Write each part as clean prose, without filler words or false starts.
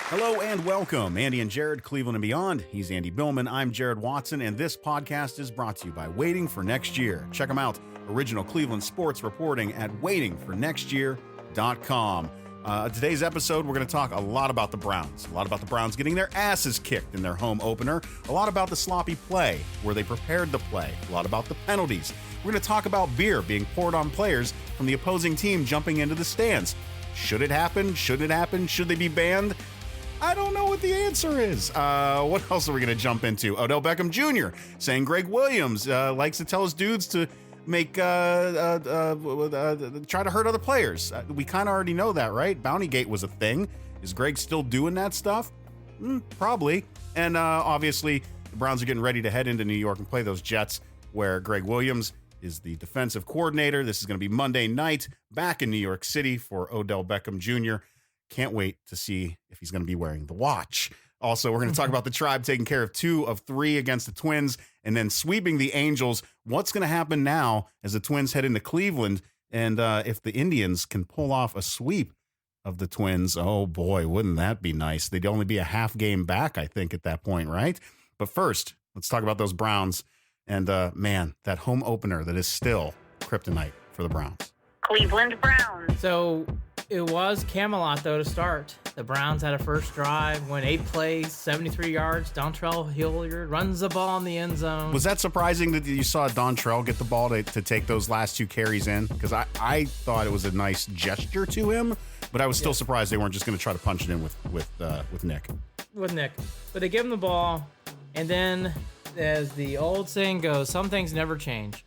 Hello and welcome, Andy and Jared, Cleveland and beyond. He's Andy Billman. I'm Jared Watson, and this podcast is brought to you by Waiting for Next Year. Check them out. Original Cleveland sports reporting at waitingfornextyear.com. Today's episode, we're going to talk a lot about the Browns. A lot about the Browns getting their asses kicked in their home opener. A lot about the sloppy play, where they prepared the play. A lot about the penalties. We're going to talk about beer being poured on players from the opposing team jumping into the stands. Should it happen? Shouldn't it happen? Should they be banned? I don't know what the answer is. What else are we going to jump into? Odell Beckham Jr. saying Greg Williams likes to tell his dudes to make try to hurt other players. We kind of already know that, right? Bountygate was a thing. Is Greg still doing that stuff? Probably. And obviously, the Browns are getting ready to head into New York and play those Jets, where Greg Williams is the defensive coordinator. This is going to be Monday night back in New York City for Odell Beckham Jr. Can't wait to see if he's going to be wearing the watch. Also, we're going to talk about the Tribe taking care of 2 of 3 against the Twins and then sweeping the Angels. What's going to happen now as the Twins head into Cleveland? And if the Indians can pull off a sweep of the Twins, oh boy, wouldn't that be nice? They'd only be a half game back, I think, at that point, right? But first, let's talk about those Browns. And man, that home opener that is still kryptonite for the Browns. Cleveland Browns. So it was Camelot, though, to start. The Browns had a first drive, went 8 plays, 73 yards. Dontrell Hilliard runs the ball in the end zone. Was that surprising that you saw Dontrell get the ball to take those last 2 carries in? Because I thought it was a nice gesture to him, but I was still surprised they weren't just going to try to punch it in with Nick. With Nick. But they give him the ball, and then, as the old saying goes, some things never change.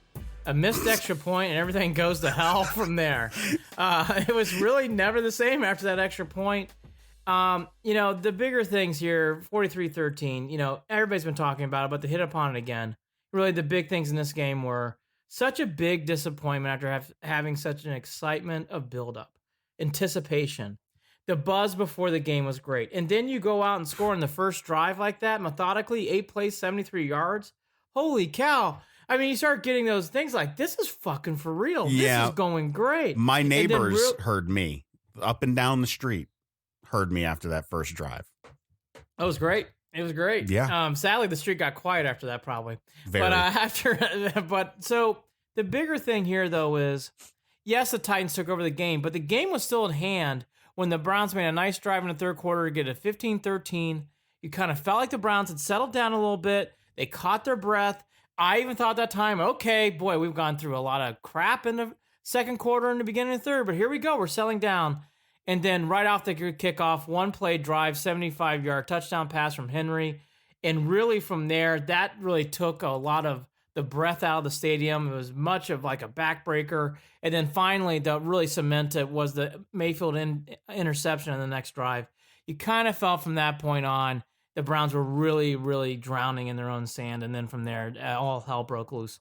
A missed extra point and everything goes to hell from there. It was really never the same after that extra point. The bigger things here, 43-13, everybody's been talking about it, but they hit upon it again. Really, the big things in this game were such a big disappointment after having such an excitement of buildup, anticipation. The buzz before the game was great. And then you go out and score in the first drive like that, methodically, 8 plays, 73 yards. Holy cow. I mean, you start getting those things like, this is fucking for real. Yeah. This is going great. My neighbors heard me up and down the street, heard me after that first drive. It was great. It was great. Yeah. Sadly, the street got quiet after that, probably. Very. So the bigger thing here, though, is, yes, the Titans took over the game, but the game was still at hand when the Browns made a nice drive in the third quarter to get a 15-13. You kind of felt like the Browns had settled down a little bit. They caught their breath. I even thought that time, okay, boy, we've gone through a lot of crap in the second quarter and the beginning of the third, but here we go. We're settling down. And then right off the kickoff, 1 play drive, 75-yard touchdown pass from Henry. And really from there, that really took a lot of the breath out of the stadium. It was much of like a backbreaker. And then finally, the really cemented was the Mayfield interception in the next drive. You kind of felt from that point on, the Browns were really, really drowning in their own sand. And then from there, all hell broke loose.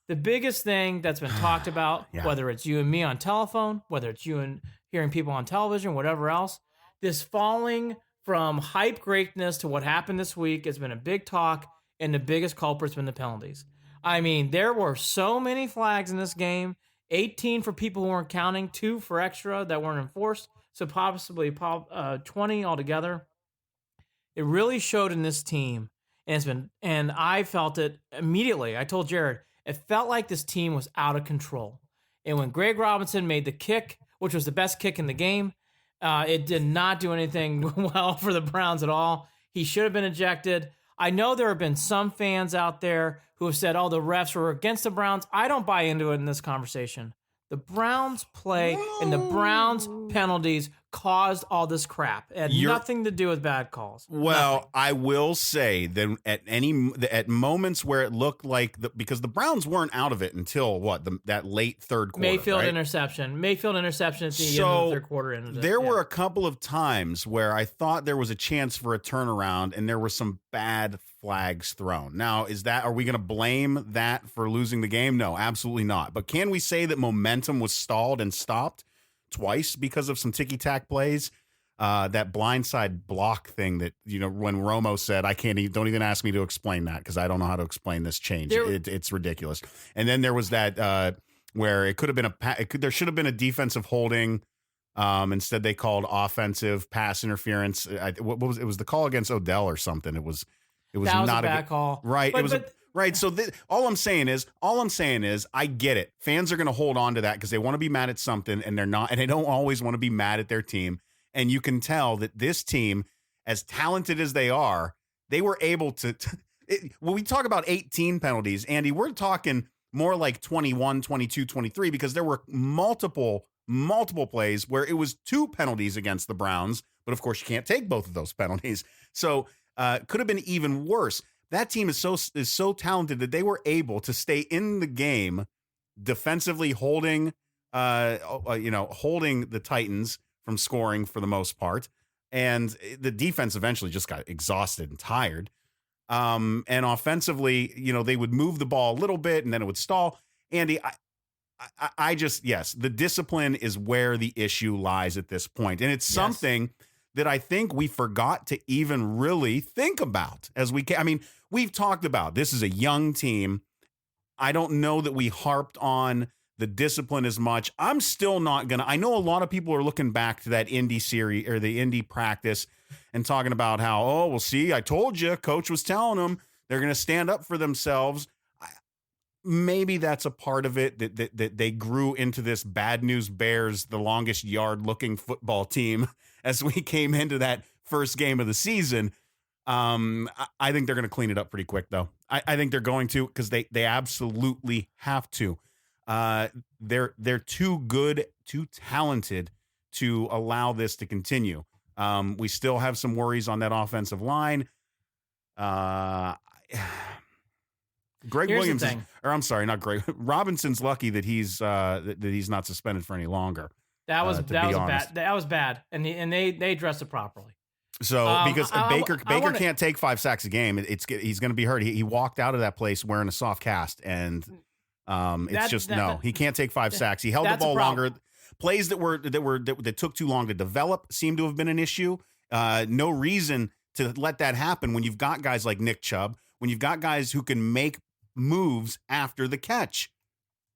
The biggest thing that's been talked about, whether it's you and me on telephone, whether it's you and hearing people on television, whatever else, this falling from hype greatness to what happened this week has been a big talk, and the biggest culprit's been the penalties. I mean, there were so many flags in this game, 18 for people who weren't counting, 2 for extra that weren't enforced, so possibly 20 altogether. It really showed in this team, and I felt it immediately. I told Jared, it felt like this team was out of control. And when Greg Robinson made the kick, which was the best kick in the game, it did not do anything well for the Browns at all. He should have been ejected. I know there have been some fans out there who have said, the refs were against the Browns. I don't buy into it in this conversation. The Browns play and the Browns penalties caused all this crap. It had nothing to do with bad calls. Well, nothing. I will say that at moments where it looked like because the Browns weren't out of it until that late third quarter. Mayfield right? interception at the end of the third quarter. There were a couple of times where I thought there was a chance for a turnaround, and there were some bad flags thrown. Now, are we going to blame that for losing the game? No, absolutely not. But can we say that momentum was stalled and stopped twice because of some ticky-tack plays? That blindside block thing that, when Romo said, don't even ask me to explain that because I don't know how to explain this change. It's ridiculous. And then there was that where it could have been there should have been a defensive holding Instead, they called offensive pass interference. What was it? Was the call against Odell or something? It was that was not a bad call. Right. It was right. So all I'm saying is, I get it. Fans are going to hold on to that because they want to be mad at something, and they're not, and they don't always want to be mad at their team. And you can tell that this team, as talented as they are, they were able to. When we talk about 18 penalties, Andy, we're talking more like 21, 22, 23, because there were multiple plays where it was 2 penalties against the Browns. But of course, you can't take both of those penalties. So could have been even worse. That team is so talented that they were able to stay in the game defensively, holding the Titans from scoring for the most part. And the defense eventually just got exhausted and tired. And offensively, they would move the ball a little bit and then it would stall. Andy, I just, yes, the discipline is where the issue lies at this point. And it's something that I think we forgot to even really think about as we can. I mean, we've talked about this is a young team. I don't know that we harped on the discipline as much. I'm still not going to. I know a lot of people are looking back to that Indy series or the Indy practice and talking about how, oh, well, see, I told you, coach was telling them they're going to stand up for themselves. Maybe that's a part of it that they grew into this bad news Bears, the longest yard looking football team as we came into that first game of the season. I think they're going to clean it up pretty quick, though. I think they're going to, because they absolutely have to. They're too good, too talented to allow this to continue. We still have some worries on that offensive line. Greg Here's Williams, the thing. I'm sorry, not Greg. Robinson's lucky that he's not suspended for any longer. That was bad. That was bad, and they addressed it properly. So because Baker can't take 5 sacks a game, he's going to be hurt. He walked out of that place wearing a soft cast, and he can't take 5 sacks. He held the ball longer. Plays that took too long to develop seem to have been an issue. No reason to let that happen when you've got guys like Nick Chubb, when you've got guys who can make moves after the catch.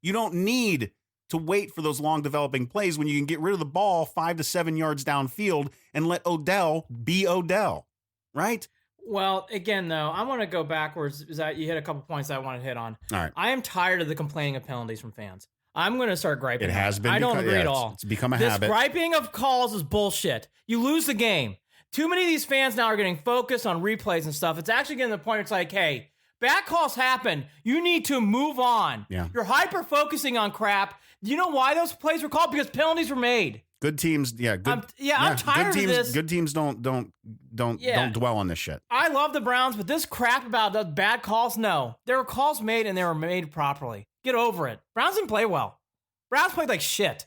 You don't need to wait for those long developing plays when you can get rid of the ball 5 to 7 yards downfield and let Odell be Odell, right? Well, again, though, I want to go backwards. Is that you hit a couple points I want to hit on. All right. I am tired of the complaining of penalties from fans. I'm going to start griping. It has been. I don't agree at all. It's become a habit. This griping of calls is bullshit. You lose the game. Too many of these fans now are getting focused on replays and stuff. It's actually getting to the point where it's like, hey, bad calls happen. You need to move on. Yeah. You're hyper-focusing on crap. You know why those plays were called? Because penalties were made. Good teams, I'm tired of this. Good teams don't dwell on this shit. I love the Browns, but this crap about the bad calls, no. There were calls made, and they were made properly. Get over it. Browns didn't play well. Browns played like shit.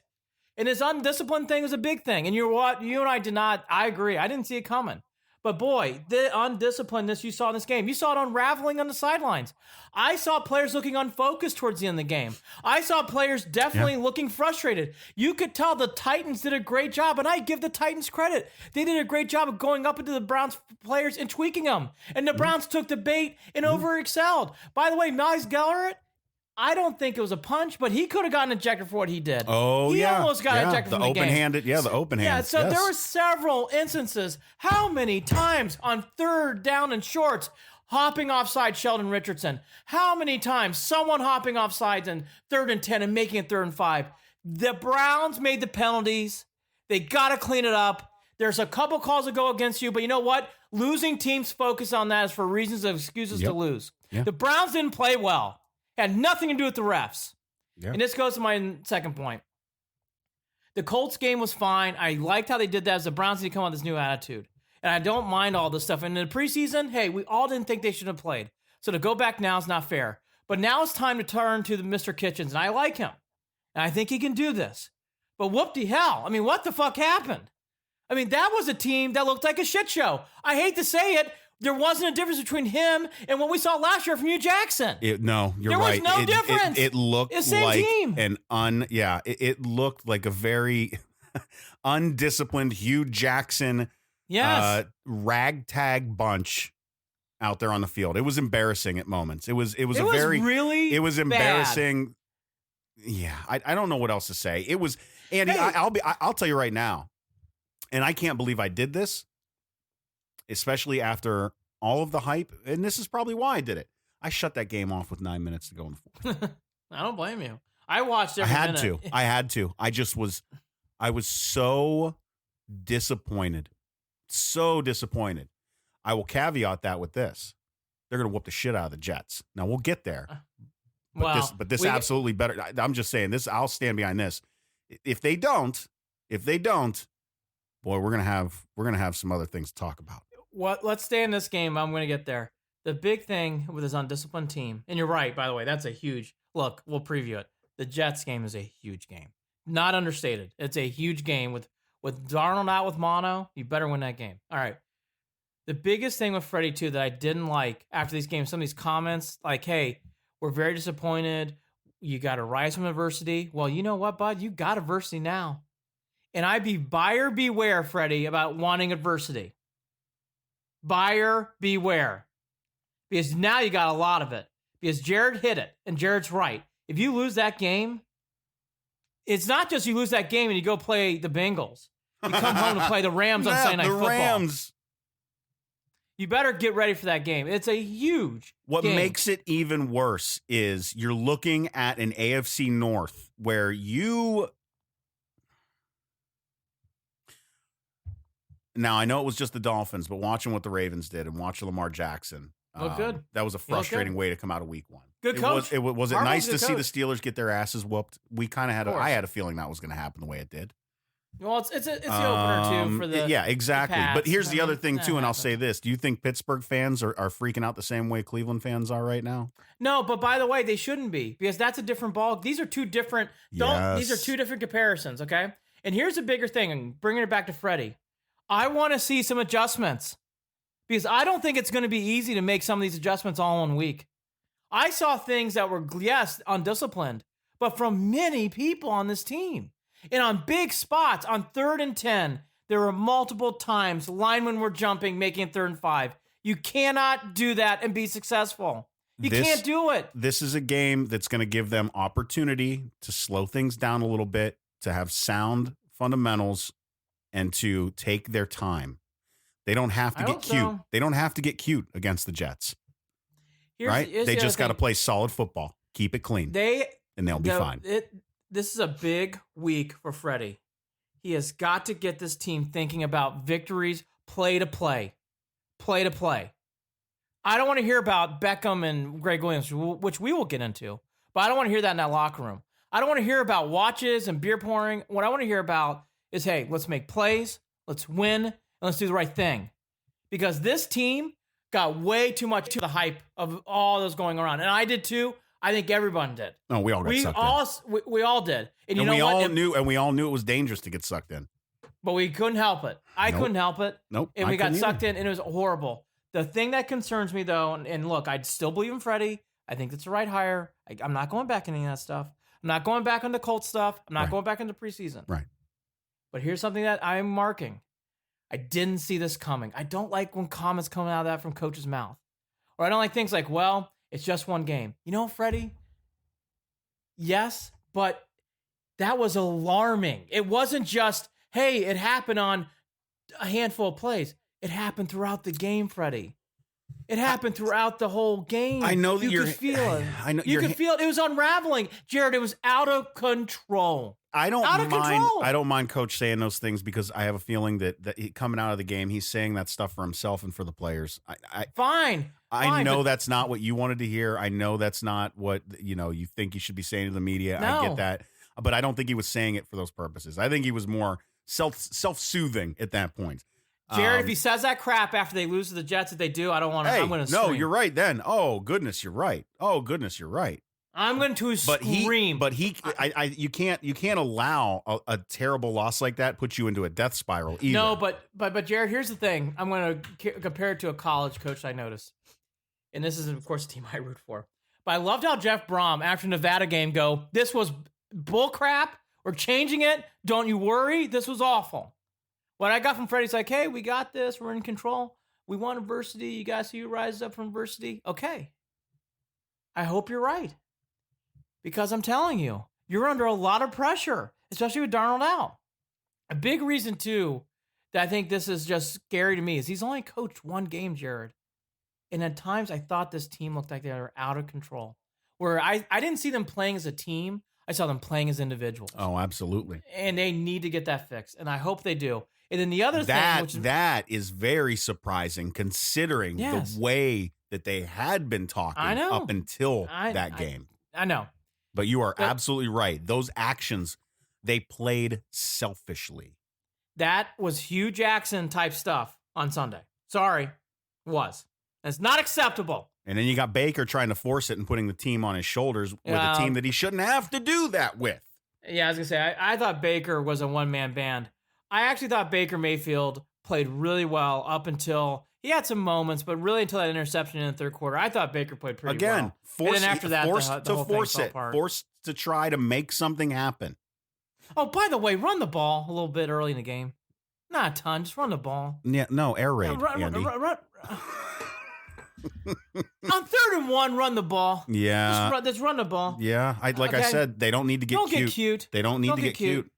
And this undisciplined thing was a big thing. And you know what? You and I did not. I agree. I didn't see it coming. But boy, the undisciplinedness you saw in this game, you saw it unraveling on the sidelines. I saw players looking unfocused towards the end of the game. I saw players definitely looking frustrated. You could tell the Titans did a great job, and I give the Titans credit. They did a great job of going up into the Browns players and tweaking them. And the Browns took the bait and overexcelled. By the way, Miles Garrett, I don't think it was a punch, but he could have gotten ejected for what he did. Oh, he almost got ejected from the game. The open hand. Yeah, so there were several instances. How many times on 3rd down and shorts, hopping offside Sheldon Richardson? How many times someone hopping offsides in 3rd and 10 and making it 3rd and 5? The Browns made the penalties. They got to clean it up. There's a couple calls that go against you, but you know what? Losing teams focus on that is for reasons of excuses to lose. Yep. The Browns didn't play well. Had nothing to do with the refs. Yep. And this goes to my second point. The Colts game was fine. I liked how they did that as the Browns need to come on this new attitude. And I don't mind all this stuff. And in the preseason, hey, we all didn't think they should have played. So to go back now is not fair. But now it's time to turn to the Mr. Kitchens. And I like him. And I think he can do this. But whoop-de-hell. I mean, what the fuck happened? I mean, that was a team that looked like a shit show. I hate to say it. There wasn't a difference between him and what we saw last year from Hugh Jackson. No, you're There right. was no difference. It looked it's the same like team. it looked like a very undisciplined Hugh Jackson ragtag bunch out there on the field. It was embarrassing at moments. It was embarrassing. Bad. Yeah, I don't know what else to say. It was Andy. Hey. I'll tell you right now, and I can't believe I did this, especially after all of the hype. And this is probably why I did it. I shut that game off with 9 minutes to go in the fourth. I don't blame you. I watched every minute. I had to. I was so disappointed. So disappointed. I will caveat that with this. They're going to whoop the shit out of the Jets. Now, we'll get there. But this absolutely better. I'm just saying this. I'll stand behind this. If they don't, boy, we're going to have some other things to talk about. Let's stay in this game. I'm going to get there. The big thing with this undisciplined team, and you're right, by the way, that's a huge look. We'll preview it. The Jets game is a huge game. Not understated. It's a huge game with Darnold out with mono. You better win that game. All right. The biggest thing with Freddie, too, that I didn't like after these games, some of these comments like, hey, we're very disappointed. You got to rise from adversity. Well, you know what, bud? You got adversity now. And I'd be buyer beware, Freddie, about wanting adversity. Buyer beware. Because now you got a lot of it. Because Jared hit it, and Jared's right. If you lose that game, it's not just you lose that game and you go play the Bengals. You come home to play the Rams on Sunday Night Football. Rams. You better get ready for that game. It's a huge game. Makes it even worse is you're looking at an AFC North where you... Now, I know it was just the Dolphins, but watching what the Ravens did and watching Lamar Jackson... Look good. That was a frustrating way to come out of week one. Good coach. Was it nice to see the Steelers get their asses whooped? We kind of had. I had a feeling that was going to happen the way it did. Well, it's the opener too for the exactly. The but here's the other thing too, and I'll say this: do you think Pittsburgh fans are freaking out the same way Cleveland fans are right now? No, but by the way, they shouldn't be because that's a different ball. These are two different. These are two different comparisons. Okay, and here's a bigger thing, and bringing it back to Freddie. I want to see some adjustments. Because I don't think it's going to be easy to make some of these adjustments all in 1 week. I saw things that were, yes, undisciplined, but from many people on this team. And on big spots, on 3rd and 10, there were multiple times linemen were jumping, making it 3rd and 5. You cannot do that and be successful. You can't do it. This is a game that's going to give them opportunity to slow things down a little bit, to have sound fundamentals, and to take their time. They don't have to get cute. So. They don't have to get cute against the Jets. Here's they just got to play solid football. Keep it clean. And they'll be fine. This is a big week for Freddie. He has got to get this team thinking about victories, play to play. Play to play. I don't want to hear about Beckham and Greg Williams, which we will get into, but I don't want to hear that in that locker room. I don't want to hear about watches and beer pouring. What I want to hear about is, hey, let's make plays, let's win, and let's do the right thing. Because this team got way too much to the hype of all those going around. And I did too. I think everyone did. No, we all got sucked in. We all did. And we all knew it was dangerous to get sucked in. But we couldn't help it. I couldn't help it. Nope. And we got sucked in, and it was horrible. The thing that concerns me, though, and look, I still believe in Freddie. I think it's the right hire. I'm not going back into any of that stuff. I'm not going back into Colts stuff. I'm not going back into preseason. Right. But here's something that I'm marking. I didn't see this coming. I don't like when comments come out of that from coach's mouth. Or I don't like things like, well, it's just one game. You know, Freddie? Yes, but that was alarming. It wasn't just, hey, it happened on a handful of plays. It happened throughout the game, Freddie. It happened throughout the whole game. I know that you could feel it. I know you could feel it. It was unraveling, Jared. It was out of control. I don't mind Coach saying those things because I have a feeling that coming out of the game, he's saying that stuff for himself and for the players. Fine. I know that's not what you wanted to hear. I know that's not what you think you should be saying to the media. No. I get that, but I don't think he was saying it for those purposes. I think he was more self-soothing at that point. Jared, if he says that crap after they lose to the Jets, if they do, I don't want to. Hey, I'm going to no, scream. You're right. Then, oh goodness, you're right. Oh goodness, you're right. I'm going to scream. You can't allow a terrible loss like that put you into a death spiral either. No, but Jared, here's the thing. I'm going to compare it to a college coach I noticed, and this is of course a team I root for. But I loved how Jeff Brom after Nevada game this was bull crap. We're changing it. Don't you worry. This was awful. What I got from Freddie's like, hey, we got this. We're in control. We want adversity. You guys see who rises up from adversity? Okay. I hope you're right. Because I'm telling you, you're under a lot of pressure, especially with Darnold out. A big reason, too, that I think this is just scary to me is he's only coached one game, Jared. And at times I thought this team looked like they were out of control. Where I didn't see them playing as a team. I saw them playing as individuals. Oh, absolutely. And they need to get that fixed. And I hope they do. And then the other thing, which is, that is very surprising considering the way that they had been talking up until that game. I know. But you are absolutely right. Those actions, they played selfishly. That was Hugh Jackson type stuff on Sunday. Sorry, was. That's not acceptable. And then you got Baker trying to force it and putting the team on his shoulders with a team that he shouldn't have to do that with. Yeah, I was going to say, I thought Baker was a one-man band. I actually thought Baker Mayfield played really well up until he had some moments, but really until that interception in the third quarter, I thought Baker played pretty well. Forced and then after that, forced to try to make something happen. Oh, by the way, run the ball a little bit early in the game. Not a ton, just run the ball. Yeah, no, air raid, Andy. On 3rd and 1, run the ball. Yeah. Just run the ball. Yeah, I said, they don't need to get cute. Get cute. They don't need to get cute.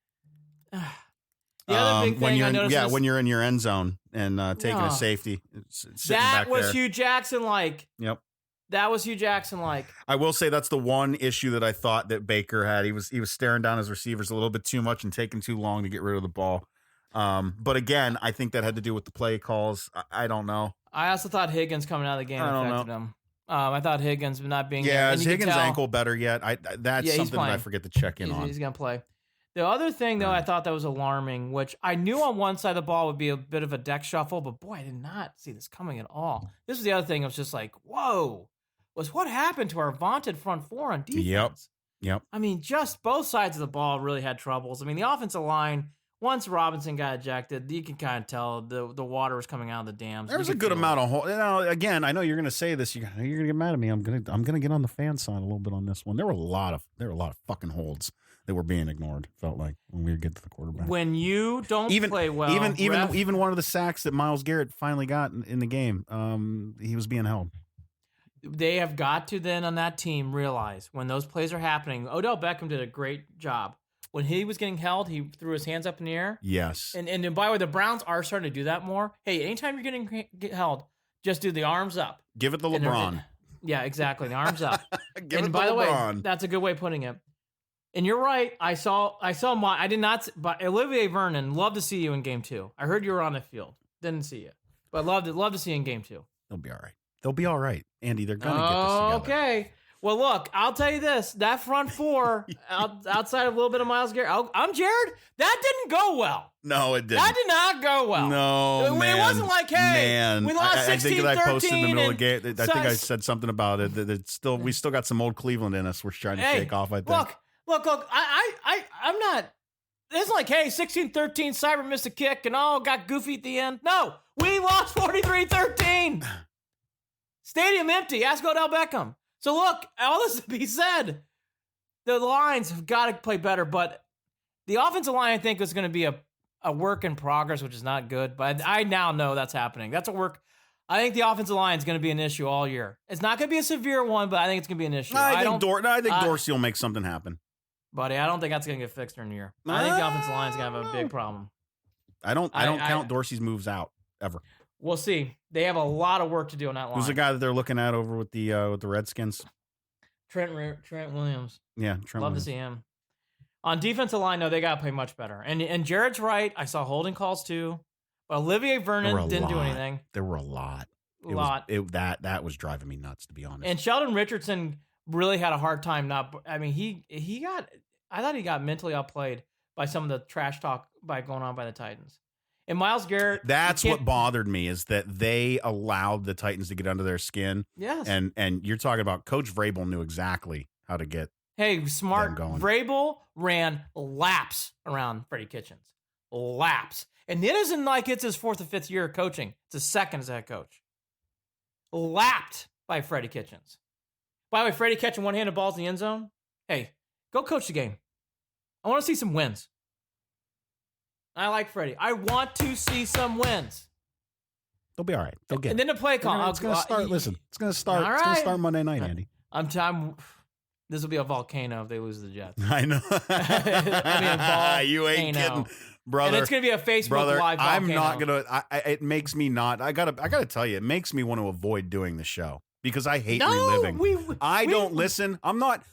The other big thing I noticed when you're in your end zone and taking a safety. That was Hugh Jackson-like. Yep. That was Hugh Jackson-like. I will say that's the one issue that I thought that Baker had. He was staring down his receivers a little bit too much and taking too long to get rid of the ball. But again, I think that had to do with the play calls. I don't know. I also thought Higgins coming out of the game affected him. I thought Higgins not being there. Is Higgins' ankle better yet? That's something that I forget to check in on. He's going to play. The other thing, though, I thought that was alarming, which I knew on one side of the ball would be a bit of a deck shuffle, but boy, I did not see this coming at all. This was the other thing. I was just like, whoa, was what happened to our vaunted front four on defense? Yep. I mean, just both sides of the ball really had troubles. I mean, the offensive line, once Robinson got ejected, you can kind of tell the water was coming out of the dams. There was a good amount of again, I know you're going to say this. You're going to get mad at me. I'm going to get on the fan side a little bit on this one. There were a lot of fucking holds that were being ignored. Felt like when we get to the quarterback. When you don't play well, even one of the sacks that Myles Garrett finally got in the game, he was being held. They have got to then on that team realize when those plays are happening. Odell Beckham did a great job. When he was getting held, he threw his hands up in the air. Yes. And by the way, the Browns are starting to do that more. Hey, anytime you're getting held, just do the arms up. Give it the LeBron. Yeah, exactly. The arms up. Give it by the the LeBron. way, that's a good way of putting it. And you're right. I did not. But Olivier Vernon, love to see you in game 2. I heard you were on the field. Didn't see you, but love to see you in game 2. They'll be all right, Andy. They're gonna get this together. Okay. Well, look, I'll tell you this: that front four, outside of a little bit of Myles Garrett, I'm Jared. That didn't go well. No, it didn't. That did not go well. No, man. It wasn't like, hey, we lost 16-13. I think that I posted in the middle of the game. I think I said something about it. That we still got some old Cleveland in us. We're trying to shake off. I think. Look. I'm not. It's like, hey, 16-13. Cyber missed a kick and got goofy at the end. No, we lost 43-13. Stadium empty. Ask Odell Beckham. So look, all this to be said, the lines have got to play better, but the offensive line, I think, is going to be a work in progress, which is not good, but I now know that's happening. That's a work. I think the offensive line is going to be an issue all year. It's not going to be a severe one, but I think it's going to be an issue. I think Dorsey will make something happen. Buddy, I don't think that's going to get fixed during the year. I think the offensive line is going to have a big problem. I don't count Dorsey's moves out, ever. We'll see. They have a lot of work to do on that line. Who's the guy that they're looking at over with the Redskins? Trent Williams. Yeah, Trent. Love Williams. to see him. On defensive line, no, they got to play much better. And Jared's right. I saw holding calls too. But Olivier Vernon didn't do anything. There were a lot. That was driving me nuts, to be honest. And Sheldon Richardson really had a hard time I thought he got mentally outplayed by some of the trash talk going on by the Titans. And Myles Garrett. That's what bothered me, is that they allowed the Titans to get under their skin. Yes. And you're talking about Coach Vrabel knew exactly how to get. Hey, smart. Vrabel ran laps around Freddie Kitchens. Laps. And it isn't like it's his 4th or 5th year of coaching. It's his 2nd as a head coach. Lapped by Freddie Kitchens. By the way, Freddie catching one-handed balls in the end zone. Hey, go coach the game. I want to see some wins. I like Freddie. I want to see some wins. They'll be all right. They'll get. And then the play call. It's going to start. Listen, it's going to start. All right. It's going to start Monday night, Andy. This will be a volcano if they lose to the Jets. I know. You ain't kidding, brother. And it's gonna be a Facebook Live volcano. I'm not gonna. It makes me not. I gotta tell you, it makes me want to avoid doing the show because I hate reliving. I don't listen. I'm not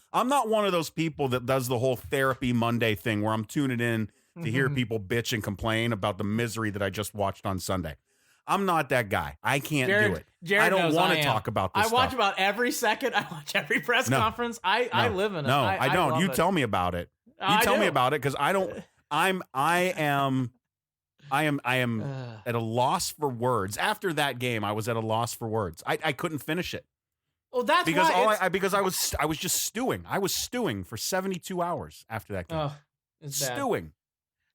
one of those people that does the whole therapy Monday thing where I'm tuning in to hear people bitch and complain about the misery that I just watched on Sunday. I'm not that guy. I can't do it. Jarid I don't want to am. talk about this I watch stuff. about every second. I watch every press conference. I live in it. No, I don't. love You it. tell me about it. You tell me about it because I don't. I am at a loss for words. After that game, I was at a loss for words. I couldn't finish it. Well, that's because why because I was just stewing. I was stewing for 72 hours after that game. It's bad. Stewing.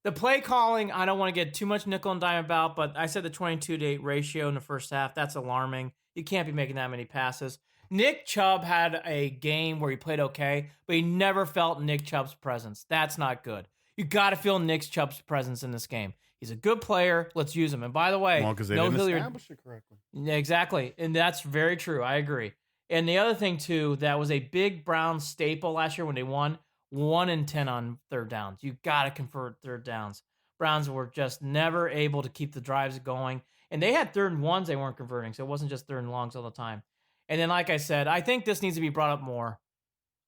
The play calling, I don't want to get too much nickel and dime about, but I said the 22-8 ratio in the first half. That's alarming. You can't be making that many passes. Nick Chubb had a game where he played okay, but he never felt Nick Chubb's presence. That's not good. You got to feel Nick Chubb's presence in this game. He's a good player. Let's use him. And by the way, because they didn't establish it correctly. Exactly. And that's very true. I agree. And the other thing, too, that was a big Browns staple last year when they won, 1 in 10 on third downs. You got to convert third downs. Browns were just never able to keep the drives going. And they had third and ones they weren't converting, so it wasn't just third and longs all the time. And then, like I said, I think this needs to be brought up more.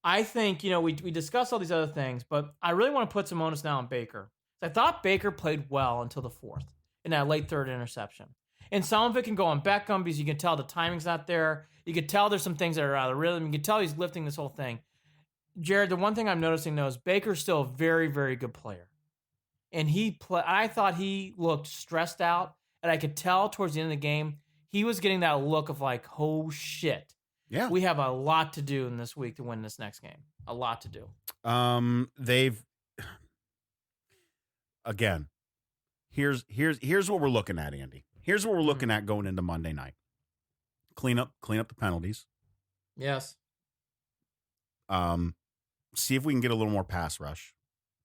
I think, we discussed all these other things, but I really want to put some onus now on Baker. I thought Baker played well until the fourth in that late third interception. And some of it can go on Beckham because you can tell the timing's not there. You can tell there's some things that are out of rhythm. You can tell he's lifting this whole thing. Jared, the one thing I'm noticing, though, is Baker's still a very, very good player. And I thought he looked stressed out, and I could tell towards the end of the game, he was getting that look of like, oh, shit. Yeah. We have a lot to do in this week to win this next game. A lot to do. Again, here's what we're looking at, Andy. Here's what we're looking at going into Monday night. Clean up the penalties. Yes. See if we can get a little more pass rush.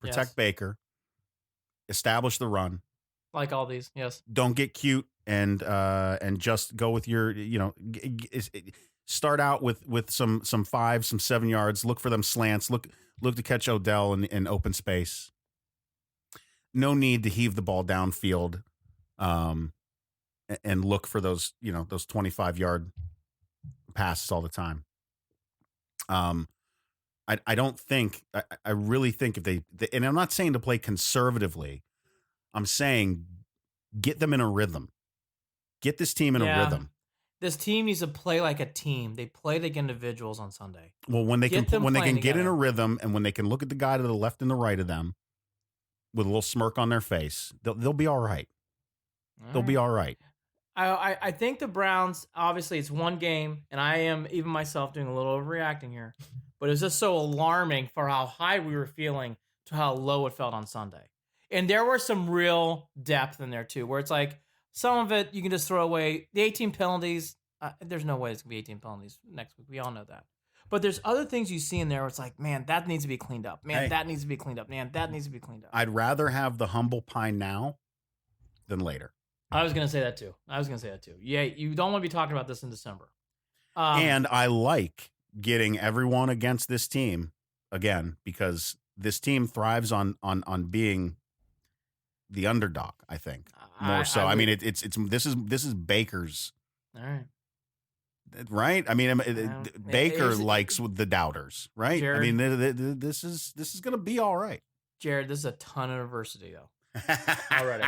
Protect Baker. Establish the run. Like all these, yes. Don't get cute and just go with your, start out with some 5, some 7 yards. Look for them slants. Look to catch Odell in open space. No need to heave the ball downfield, and look for those 25-yard passes all the time. I don't think, I really think if they, and I'm not saying to play conservatively, I'm saying get them in a rhythm. Get this team in a rhythm. This team needs to play like a team. They play like individuals on Sunday. Well, when they can get in a rhythm and when they can look at the guy to the left and the right of them with a little smirk on their face, they'll be all right. They'll be all right. I think the Browns, obviously it's one game, and I am even myself doing a little overreacting here, but it was just so alarming for how high we were feeling to how low it felt on Sunday. And there were some real depth in there too, where it's like some of it you can just throw away. The 18 penalties, there's no way it's going to be 18 penalties next week. We all know that. But there's other things you see in there where it's like, man, that needs to be cleaned up. Man, that needs to be cleaned up. Man, that needs to be cleaned up. I'd rather have the humble pie now than later. I was going to say that too. Yeah, you don't want to be talking about this in December. And I like getting everyone against this team again because this team thrives on being the underdog. I think more so. I mean, this is Baker's. All right. Right. I mean, Baker likes the doubters. Right. Jared, I mean, this is going to be all right. Jared, this is a ton of adversity though. Already.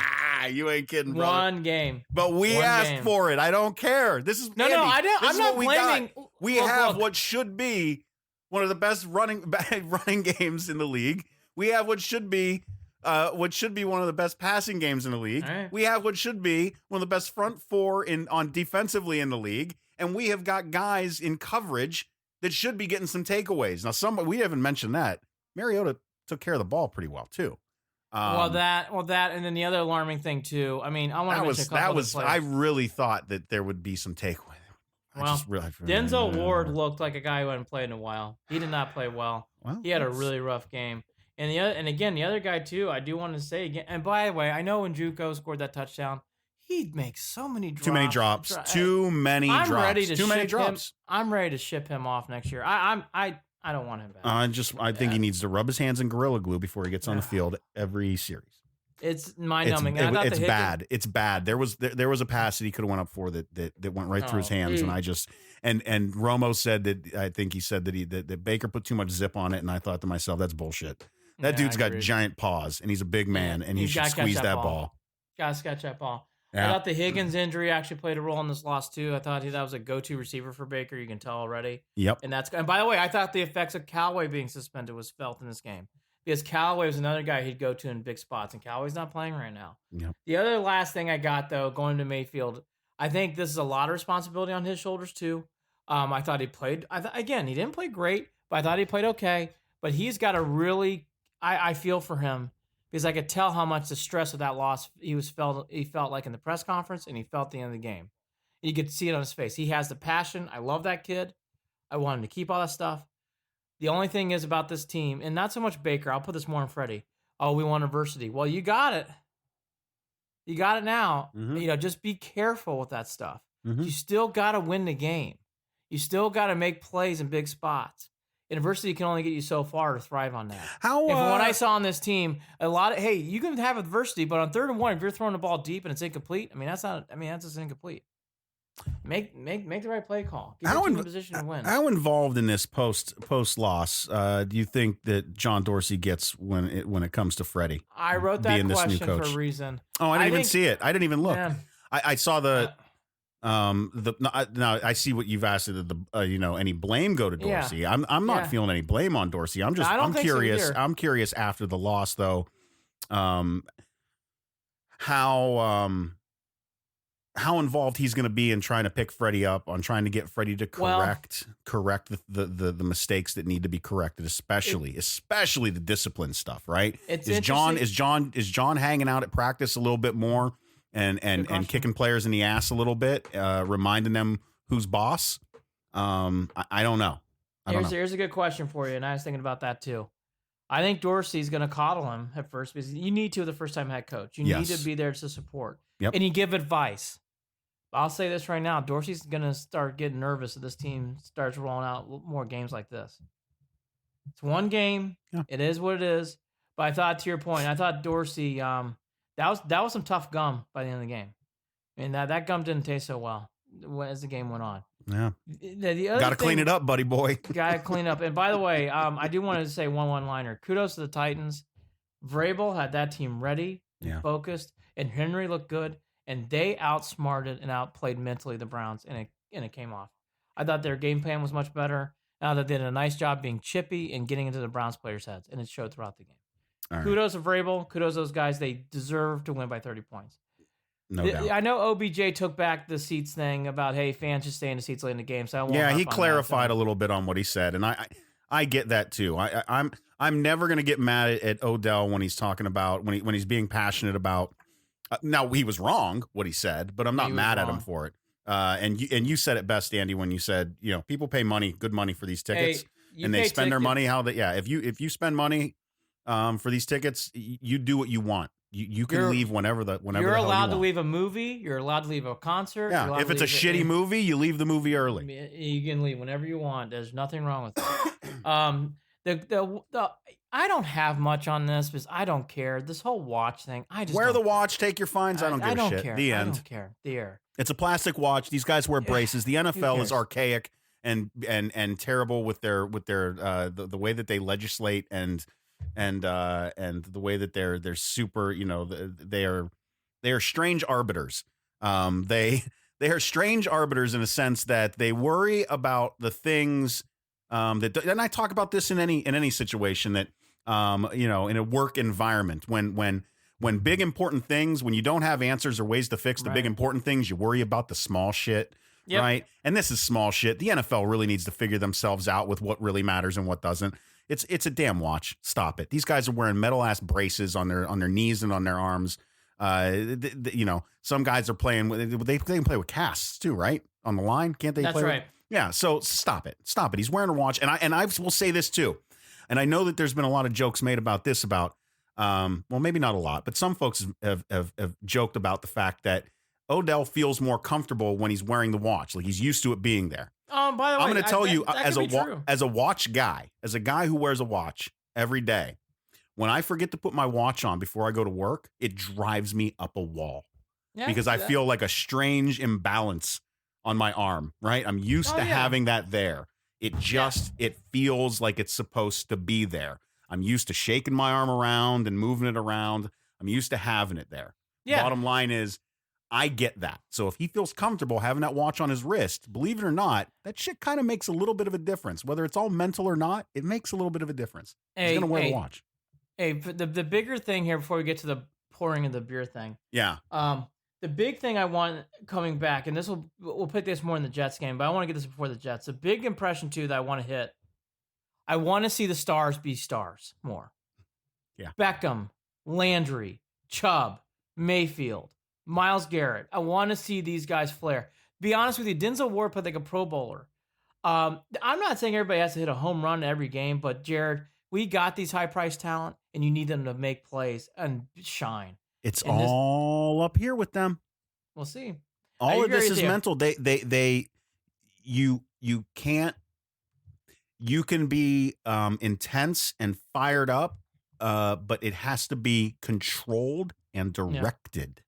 You ain't kidding, brother. One game. But we asked for it. I don't care. This is no. I don't. I'm not blaming. We have what should be one of the best running games in the league. We have what should be one of the best passing games in the league. Right. We have what should be one of the best front four on defensively in the league, and we have got guys in coverage that should be getting some takeaways. Now, we haven't mentioned that Mariota took care of the ball pretty well too. That, and then the other alarming thing too. I mean, I want to mention a couple of players. I really thought that there would be some takeaway. Denzel Ward looked like a guy who hadn't played in a while. He did not play well. He had a really rough game. And the other guy too. I do want to say again. And by the way, I know when Juco scored that touchdown, he makes so many drops. Too many drops. I'm ready to Too many drops. I'm ready to ship him off next year. I I don't want him back. I think he needs to rub his hands in Gorilla Glue before he gets on the field every series. It's mind-numbing. It's bad. It's bad. There was a pass that he could have went up for that went right through his hands, and I just and Romo said that I think he said that Baker put too much zip on it, and I thought to myself, that's bullshit. That dude's got giant paws, and he's a big man, and he should squeeze that ball. Gotta catch that ball. Yeah. I thought the Higgins injury actually played a role in this loss too. I thought that was a go-to receiver for Baker. You can tell already. Yep. And by the way, I thought the effects of Callaway being suspended was felt in this game because Callaway was another guy he'd go to in big spots, and Callaway's not playing right now. Yep. The other last thing I got though, going to Mayfield, I think this is a lot of responsibility on his shoulders too. I thought he played. Again, he didn't play great, but I thought he played okay. But he's got a really. I feel for him. Because I could tell how much the stress of that loss he felt like in the press conference, and he felt at the end of the game. You could see it on his face. He has the passion. I love that kid. I want him to keep all that stuff. The only thing is about this team, and not so much Baker. I'll put this more on Freddie. Oh, we want adversity. Well, you got it. You got it now. Mm-hmm. Just be careful with that stuff. Mm-hmm. You still got to win the game. You still got to make plays in big spots. Adversity can only get you so far to thrive on that. From what I saw on this team, you can have adversity, but on 3rd and 1, if you're throwing the ball deep and it's incomplete, that's just incomplete. Make the right play call. Get your team in position to win. How involved in this post loss do you think that John Dorsey gets when it comes to Freddie? I wrote that question for a reason. Oh, I didn't even see it. I didn't even look. Yeah. I saw the. Now I see what you've asked. Any blame go to Dorsey? Yeah. I'm not feeling any blame on Dorsey. I'm curious. So I'm curious after the loss though, how involved he's going to be in trying to pick Freddie up, on trying to get Freddie to correct the mistakes that need to be corrected, especially the discipline stuff. Right? Is John hanging out at practice a little bit more? And kicking players in the ass a little bit, reminding them who's boss. I don't know. Here's a good question for you, and I was thinking about that too. I think Dorsey's going to coddle him at first because you need to the first-time head coach. You need to be there to support, and you give advice. I'll say this right now: Dorsey's going to start getting nervous if this team starts rolling out more games like this. It's one game. Yeah. It is what it is. But I thought, to your point, Dorsey. That was some tough gum by the end of the game. And that gum didn't taste so well as the game went on. Yeah. Got to clean it up, buddy boy. Got to clean up. And by the way, I do want to say one-liner. Kudos to the Titans. Vrabel had that team ready, focused, and Henry looked good. And they outsmarted and outplayed mentally the Browns, and it came off. I thought their game plan was much better. Now they did a nice job being chippy and getting into the Browns players' heads, and it showed throughout the game. Right. Kudos to Vrabel. Kudos to those guys. They deserve to win by 30 points. No doubt. I know OBJ took back the seats thing about, hey, fans should stay in the seats late in the game. So he clarified a little bit on what he said, and I get that too. I'm never going to get mad at Odell when he's talking about when he's being passionate about. Now he was wrong what he said, but I'm not mad at him for it. And you said it best, Andy, when you said people pay good money for these tickets, and they spend their money if you spend money. For these tickets, you do what you want. You can leave whenever you're allowed to leave a movie. You're allowed to leave a concert. Yeah, if it's a shitty movie, you leave the movie early. You can leave whenever you want. There's nothing wrong with that. I don't have much on this because I don't care. This whole watch thing, I just wear the watch, take your fines. I don't give a shit. Care. The end. I don't care. The air. It's a plastic watch. These guys wear braces. The NFL is archaic and terrible with their the way that they legislate and the way that they're super, they are strange arbiters. They are strange arbiters in a sense that they worry about the things and I talk about this in any situation that in a work environment when big important things, when you don't have answers or ways to fix the big important things, you worry about the small shit. Yep. Right. And this is small shit. The NFL really needs to figure themselves out with what really matters and what doesn't. It's a damn watch. Stop it. These guys are wearing metal ass braces on their knees and on their arms. Some guys are playing with they can play with casts too, right? On the line, can't they? That's right. Yeah. So stop it. He's wearing a watch, and I will say this too, and I know that there's been a lot of jokes made about this maybe not a lot, but some folks have joked about the fact that Odell feels more comfortable when he's wearing the watch, like he's used to it being there. By the way, I'm going to tell you, that as could be true. a watch guy, as a guy who wears a watch every day, when I forget to put my watch on before I go to work, it drives me up a wall Yeah, because can I see that. feel like a strange imbalance on my arm, right? I'm used to having that there. It just, it feels like it's supposed to be there. I'm used to shaking my arm around and moving it around. I'm used to having it there. Yeah. Bottom line is, I get that. So if he feels comfortable having that watch on his wrist, believe it or not, that shit kind of makes a little bit of a difference. Whether it's all mental or not, it makes a little bit of a difference. He's going to wear the watch. Hey, the bigger thing here before we get to the pouring of the beer thing. Yeah. The big thing I want coming back, and we'll put this more in the Jets game, but I want to get this before the Jets. A big impression too that I want to hit. I want to see the stars be stars more. Yeah. Beckham, Landry, Chubb, Mayfield, Myles Garrett. I want to see these guys flare. Be honest with you, Denzel Ward played like a Pro Bowler. I'm not saying everybody has to hit a home run every game, but Jared, we got these high-priced talent, and you need them to make plays and shine. It's all up here with them. We'll see. All of this is mental. You can be intense and fired up, but it has to be controlled and directed.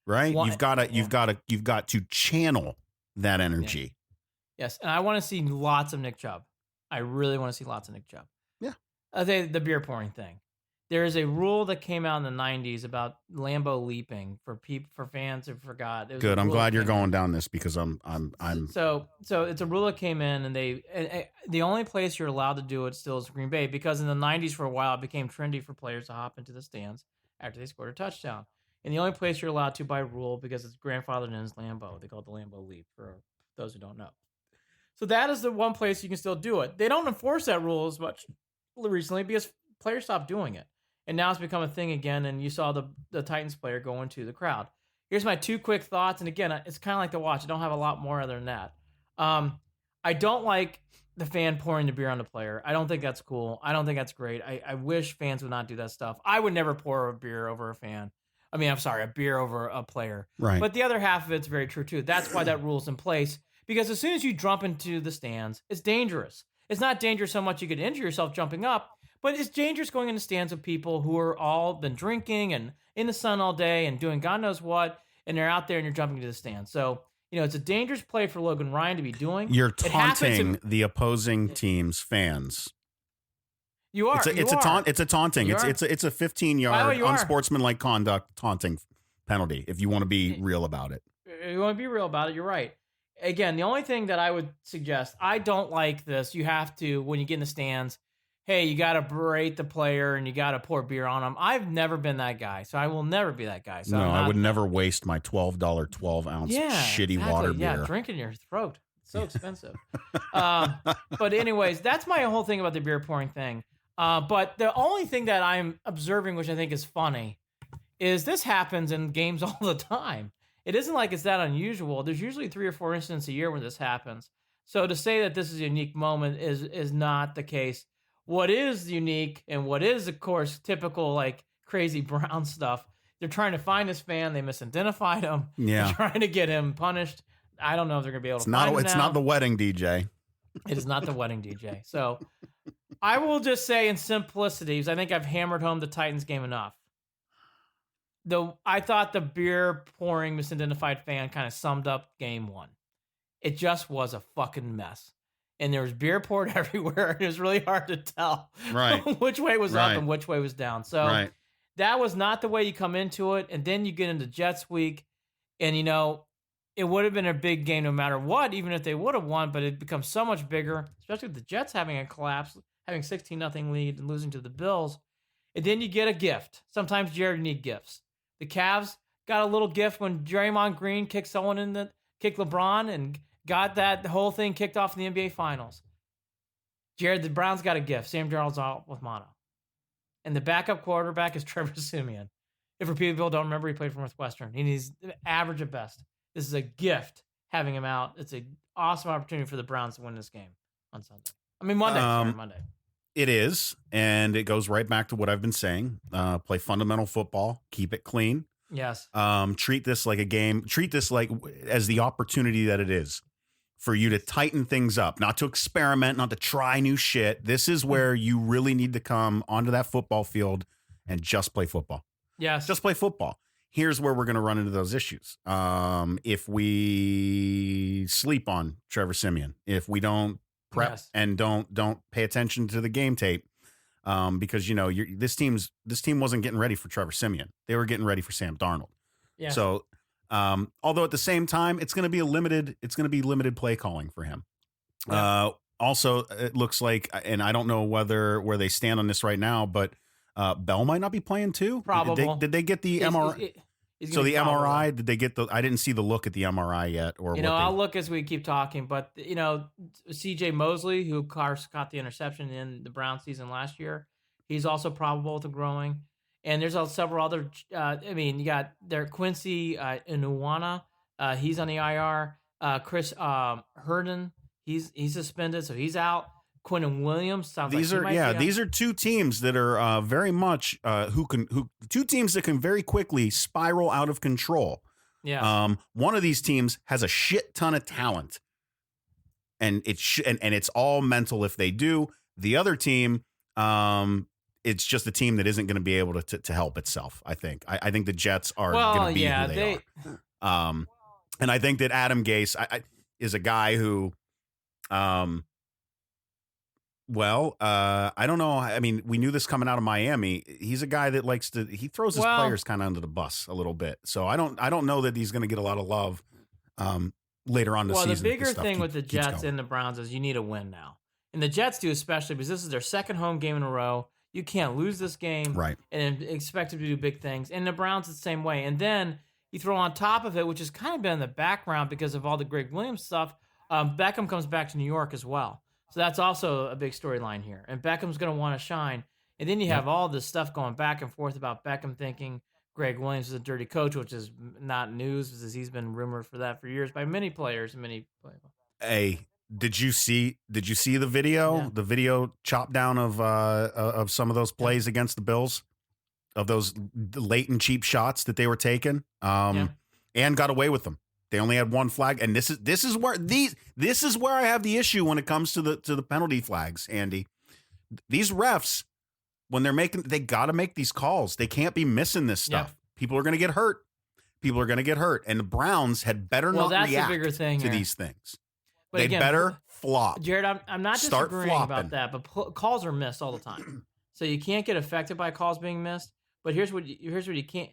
Right? You've got to channel that energy. Yeah. Yes, and I want to see lots of Nick Chubb. I really want to see lots of Nick Chubb. Yeah. The beer pouring thing. There is a rule that came out in the 90s about Lambeau leaping for fans who forgot. Good. I'm glad you're going down this because I'm So it's a rule that came in, and the only place you're allowed to do it still is Green Bay, because in the 90s for a while it became trendy for players to hop into the stands after they scored a touchdown. And the only place you're allowed to by rule, because it's grandfathered in, is Lambeau. They call it the Lambeau leap for those who don't know. So that is the one place you can still do it. They don't enforce that rule as much recently because players stopped doing it. And now it's become a thing again, and you saw the Titans player go into the crowd. Here's my two quick thoughts, and again, it's kind of like the watch. I don't have a lot more other than that. I don't like the fan pouring the beer on the player. I don't think that's cool. I don't think that's great. I wish fans would not do that stuff. I would never pour a beer over a fan. I mean, I'm sorry, a beer over a player. Right. But the other half of it's very true, too. That's why that rule's in place, because as soon as you jump into the stands, it's dangerous. It's not dangerous so much you could injure yourself jumping up, but it's dangerous going in the stands with people who are all been drinking and in the sun all day and doing God knows what, and they're out there and you're jumping into the stands. So, it's a dangerous play for Logan Ryan to be doing. You're taunting the opposing team's fans. You are. It's a taunting. It's a 15-yard unsportsmanlike conduct taunting penalty. If you want to be real about it, You're right. Again, the only thing that I would suggest, I don't like this. You have to, when you get in the stands, hey, you got to berate the player and you got to pour beer on them. I've never been that guy, so I will never be that guy. So no, I would never waste my $12 12-ounce shitty water beer. Yeah, drink in your throat. It's so expensive. But anyways, that's my whole thing about the beer pouring thing. But the only thing that I'm observing, which I think is funny, is this happens in games all the time. It isn't like it's that unusual. There's usually 3 or 4 incidents a year when this happens. So to say that this is a unique moment is not the case. What is unique and what is, of course, typical like crazy Brown stuff, they're trying to find this fan. They misidentified him. Yeah. They're trying to get him punished. I don't know if they're going to be able to find him It's not the wedding DJ. It is not the wedding DJ. So I will just say in simplicity, because I think I've hammered home the Titans game enough. I thought the beer pouring misidentified fan kind of summed up game 1. It just was a fucking mess. And there was beer poured everywhere. It was really hard to tell which way was up and which way was down. So that was not the way you come into it. And then you get into Jets week, and it would have been a big game no matter what, even if they would have won, but it becomes so much bigger, especially with the Jets having a collapse, having 16-0 lead and losing to the Bills. And then you get a gift. Sometimes, Jared, you need gifts. The Cavs got a little gift when Draymond Green kicked LeBron and got that whole thing kicked off in the NBA Finals. Jared, the Browns got a gift. Sam Darnold's out with mono. And the backup quarterback is Trevor Siemian. If for people who don't remember, he played for Northwestern. He's average at best. This is a gift having him out. It's an awesome opportunity for the Browns to win this game on Sunday. Monday. It is, and it goes right back to what I've been saying. Play fundamental football. Keep it clean. Yes. Treat this like a game. Treat this like as the opportunity that it is for you to tighten things up, not to experiment, not to try new shit. This is where you really need to come onto that football field and just play football. Yes. Just play football. Here's where we're going to run into those issues. If we sleep on Trevor Siemian, if we don't prep and don't pay attention to the game tape, because this team wasn't getting ready for Trevor Siemian. They were getting ready for Sam Darnold. Yeah. So, although at the same time, it's going to be limited play calling for him. Yeah. Also, it looks like, and I don't know where they stand on this right now, but Bell might not be playing too. Probable. Did they get the MRI? So the MRI, did they get I didn't see the look at the MRI yet, or I'll look as we keep talking. But C.J. Mosley, who of course caught the interception in the Brown season last year, he's also probable to growing. And there's several other. You got there Quincy Inuwana, he's on the IR. Chris Herndon, he's suspended, so he's out. Quentin Williams sounds these are two teams that are very much two teams that can very quickly spiral out of control. Yeah. One of these teams has a shit ton of talent, and it's all mental if they do. The other team, it's just a team that isn't going to be able to help itself. I think the Jets are going to be who they are. And I think that Adam Gase is a guy who, I don't know. I mean, we knew this coming out of Miami. He's a guy that he throws his players kind of under the bus a little bit. So I don't know that he's going to get a lot of love later on the season. Well, the bigger thing with the Jets and the Browns is you need a win now. And the Jets do, especially because this is their second home game in a row. You can't lose this game, right? And expect them to do big things. And the Browns the same way. And then you throw on top of it, which has kind of been in the background because of all the Greg Williams stuff. Beckham comes back to New York as well, so that's also a big storyline here. And Beckham's going to want to shine. And then you have all this stuff going back and forth about Beckham thinking Greg Williams is a dirty coach, which is not news because he's been rumored for that for years by many players and many. Hey. Did you see the video? Yeah. The video chop down of some of those plays against the Bills, of those late and cheap shots that they were taking, and got away with them. They only had one flag, and this is where I have the issue when it comes to the penalty flags, Andy. These refs, when they got to make these calls. They can't be missing this stuff. Yeah. People are going to get hurt. And the Browns had better not react to these things. But they better flop. Jared, I'm not disagreeing about that, but calls are missed all the time. So you can't get affected by calls being missed. But here's what you can't.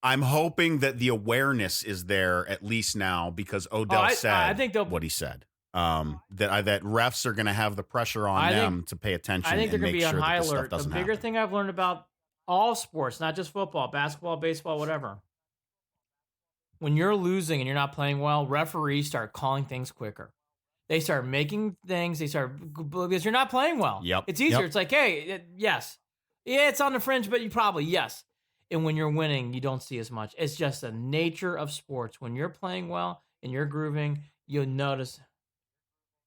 I'm hoping that the awareness is there at least now because Odell said what he said. That refs are going to have the pressure on them to pay attention. I think they're going to be on high alert. The bigger thing I've learned about all sports, not just football, basketball, baseball, whatever. When you're losing and you're not playing well, referees start calling things quicker. They start making things. Because you're not playing well. Yep. It's easier. Yep. It's like, hey, yes. Yeah, it's on the fringe, but you probably, yes. And when you're winning, you don't see as much. It's just the nature of sports. When you're playing well and you're grooving, you'll notice.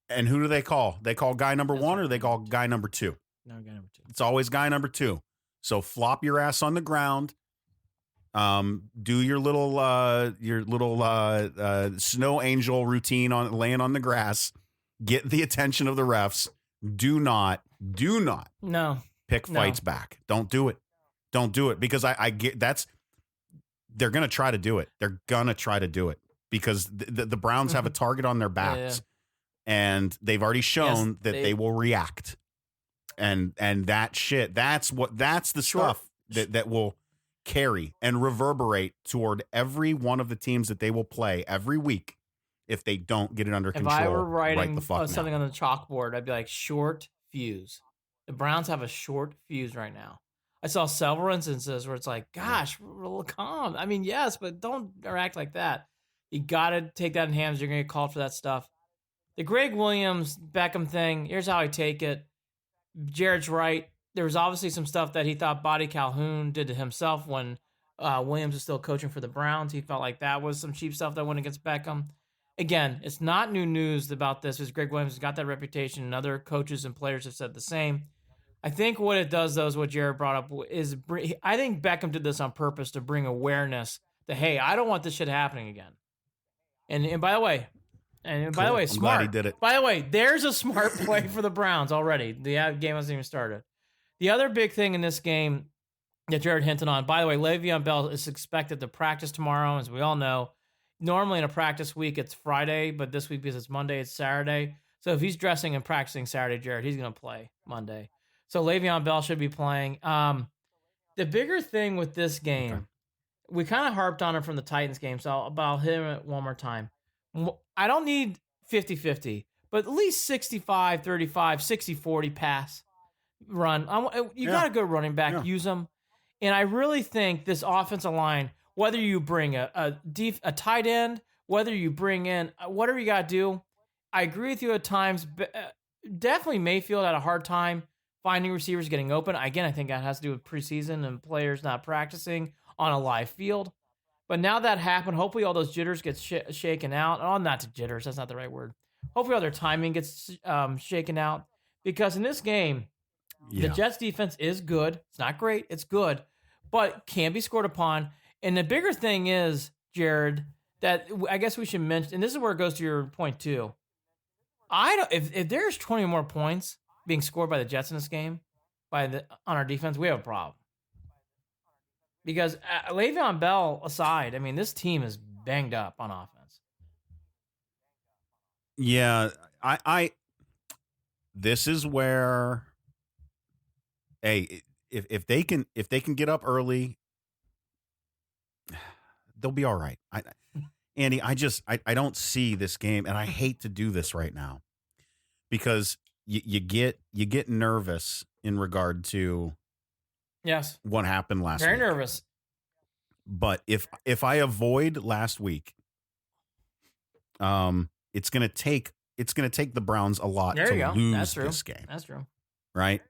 And who do they call? They call guy number one or they call guy number two? No, guy number two. It's always guy number two. So flop your ass on the ground. Do your little snow angel routine on laying on the grass. Get the attention of the refs. Do not pick fights back. Don't do it because I get they're gonna try to do it because the Browns have a target on their backs and they've already shown that they will react and that shit that's the stuff that will carry and reverberate toward every one of the teams that they will play every week if they don't get it under control. If I were writing right the fuck something on the chalkboard, I'd be like, short fuse. The Browns have a short fuse right now. I saw several instances where it's like, gosh, calm. I mean, yes, but don't act like that. You got to take that in hands. You're going to get called for that stuff. The Greg Williams Beckham thing, here's how I take it. Jared's right. There was obviously some stuff that he thought Buddy Calhoun did to himself when Williams was still coaching for the Browns. He felt like that was some cheap stuff that went against Beckham. Again, it's not new news about this because Greg Williams has got that reputation and other coaches and players have said the same. I think what it does, though, is what Jared brought up, is I think Beckham did this on purpose to bring awareness that, hey, I don't want this shit happening again. And by the way, And by Cool. the way, I'm smart. glad he did it. By the way, there's a smart play for the Browns already. The game hasn't even started. The other big thing in this game that Jared hinted on, by the way, Le'Veon Bell is expected to practice tomorrow, as we all know. Normally in a practice week, it's Friday, but this week, because it's Monday, it's Saturday. So if he's dressing and practicing Saturday, Jared, he's going to play Monday. So Le'Veon Bell should be playing. The bigger thing with this game, we kind of harped on it from the Titans game, so I'll hit it one more time. I don't need 50-50, but at least 65-35, 60-40 pass run. You got a good running back, use them. And I really think this offensive line, whether you bring a tight end, whether you bring in whatever you got to do, I agree with you at times. Definitely Mayfield had a hard time finding receivers getting open. Again, I think that has to do with preseason and players not practicing on a live field. But now that happened, hopefully all those jitters get shaken out. Oh, not to jitters, that's not the right word. Hopefully all their timing gets shaken out. Because in this game, the Jets defense is good. It's not great, it's good, but can be scored upon. And the bigger thing is, Jared, that I guess we should mention, and this is where it goes to your point too. If there's 20 more points being scored by the Jets in this game, on our defense, we have a problem. Because Le'Veon Bell aside, I mean, this team is banged up on offense. Yeah, this is where, hey, if they can get up early, they'll be all right. Andy, I don't see this game, and I hate to do this right now because you get nervous in regard to what happened last week. Very nervous. But if I avoid last week, it's gonna take the Browns a lot to lose this game. That's true. Right.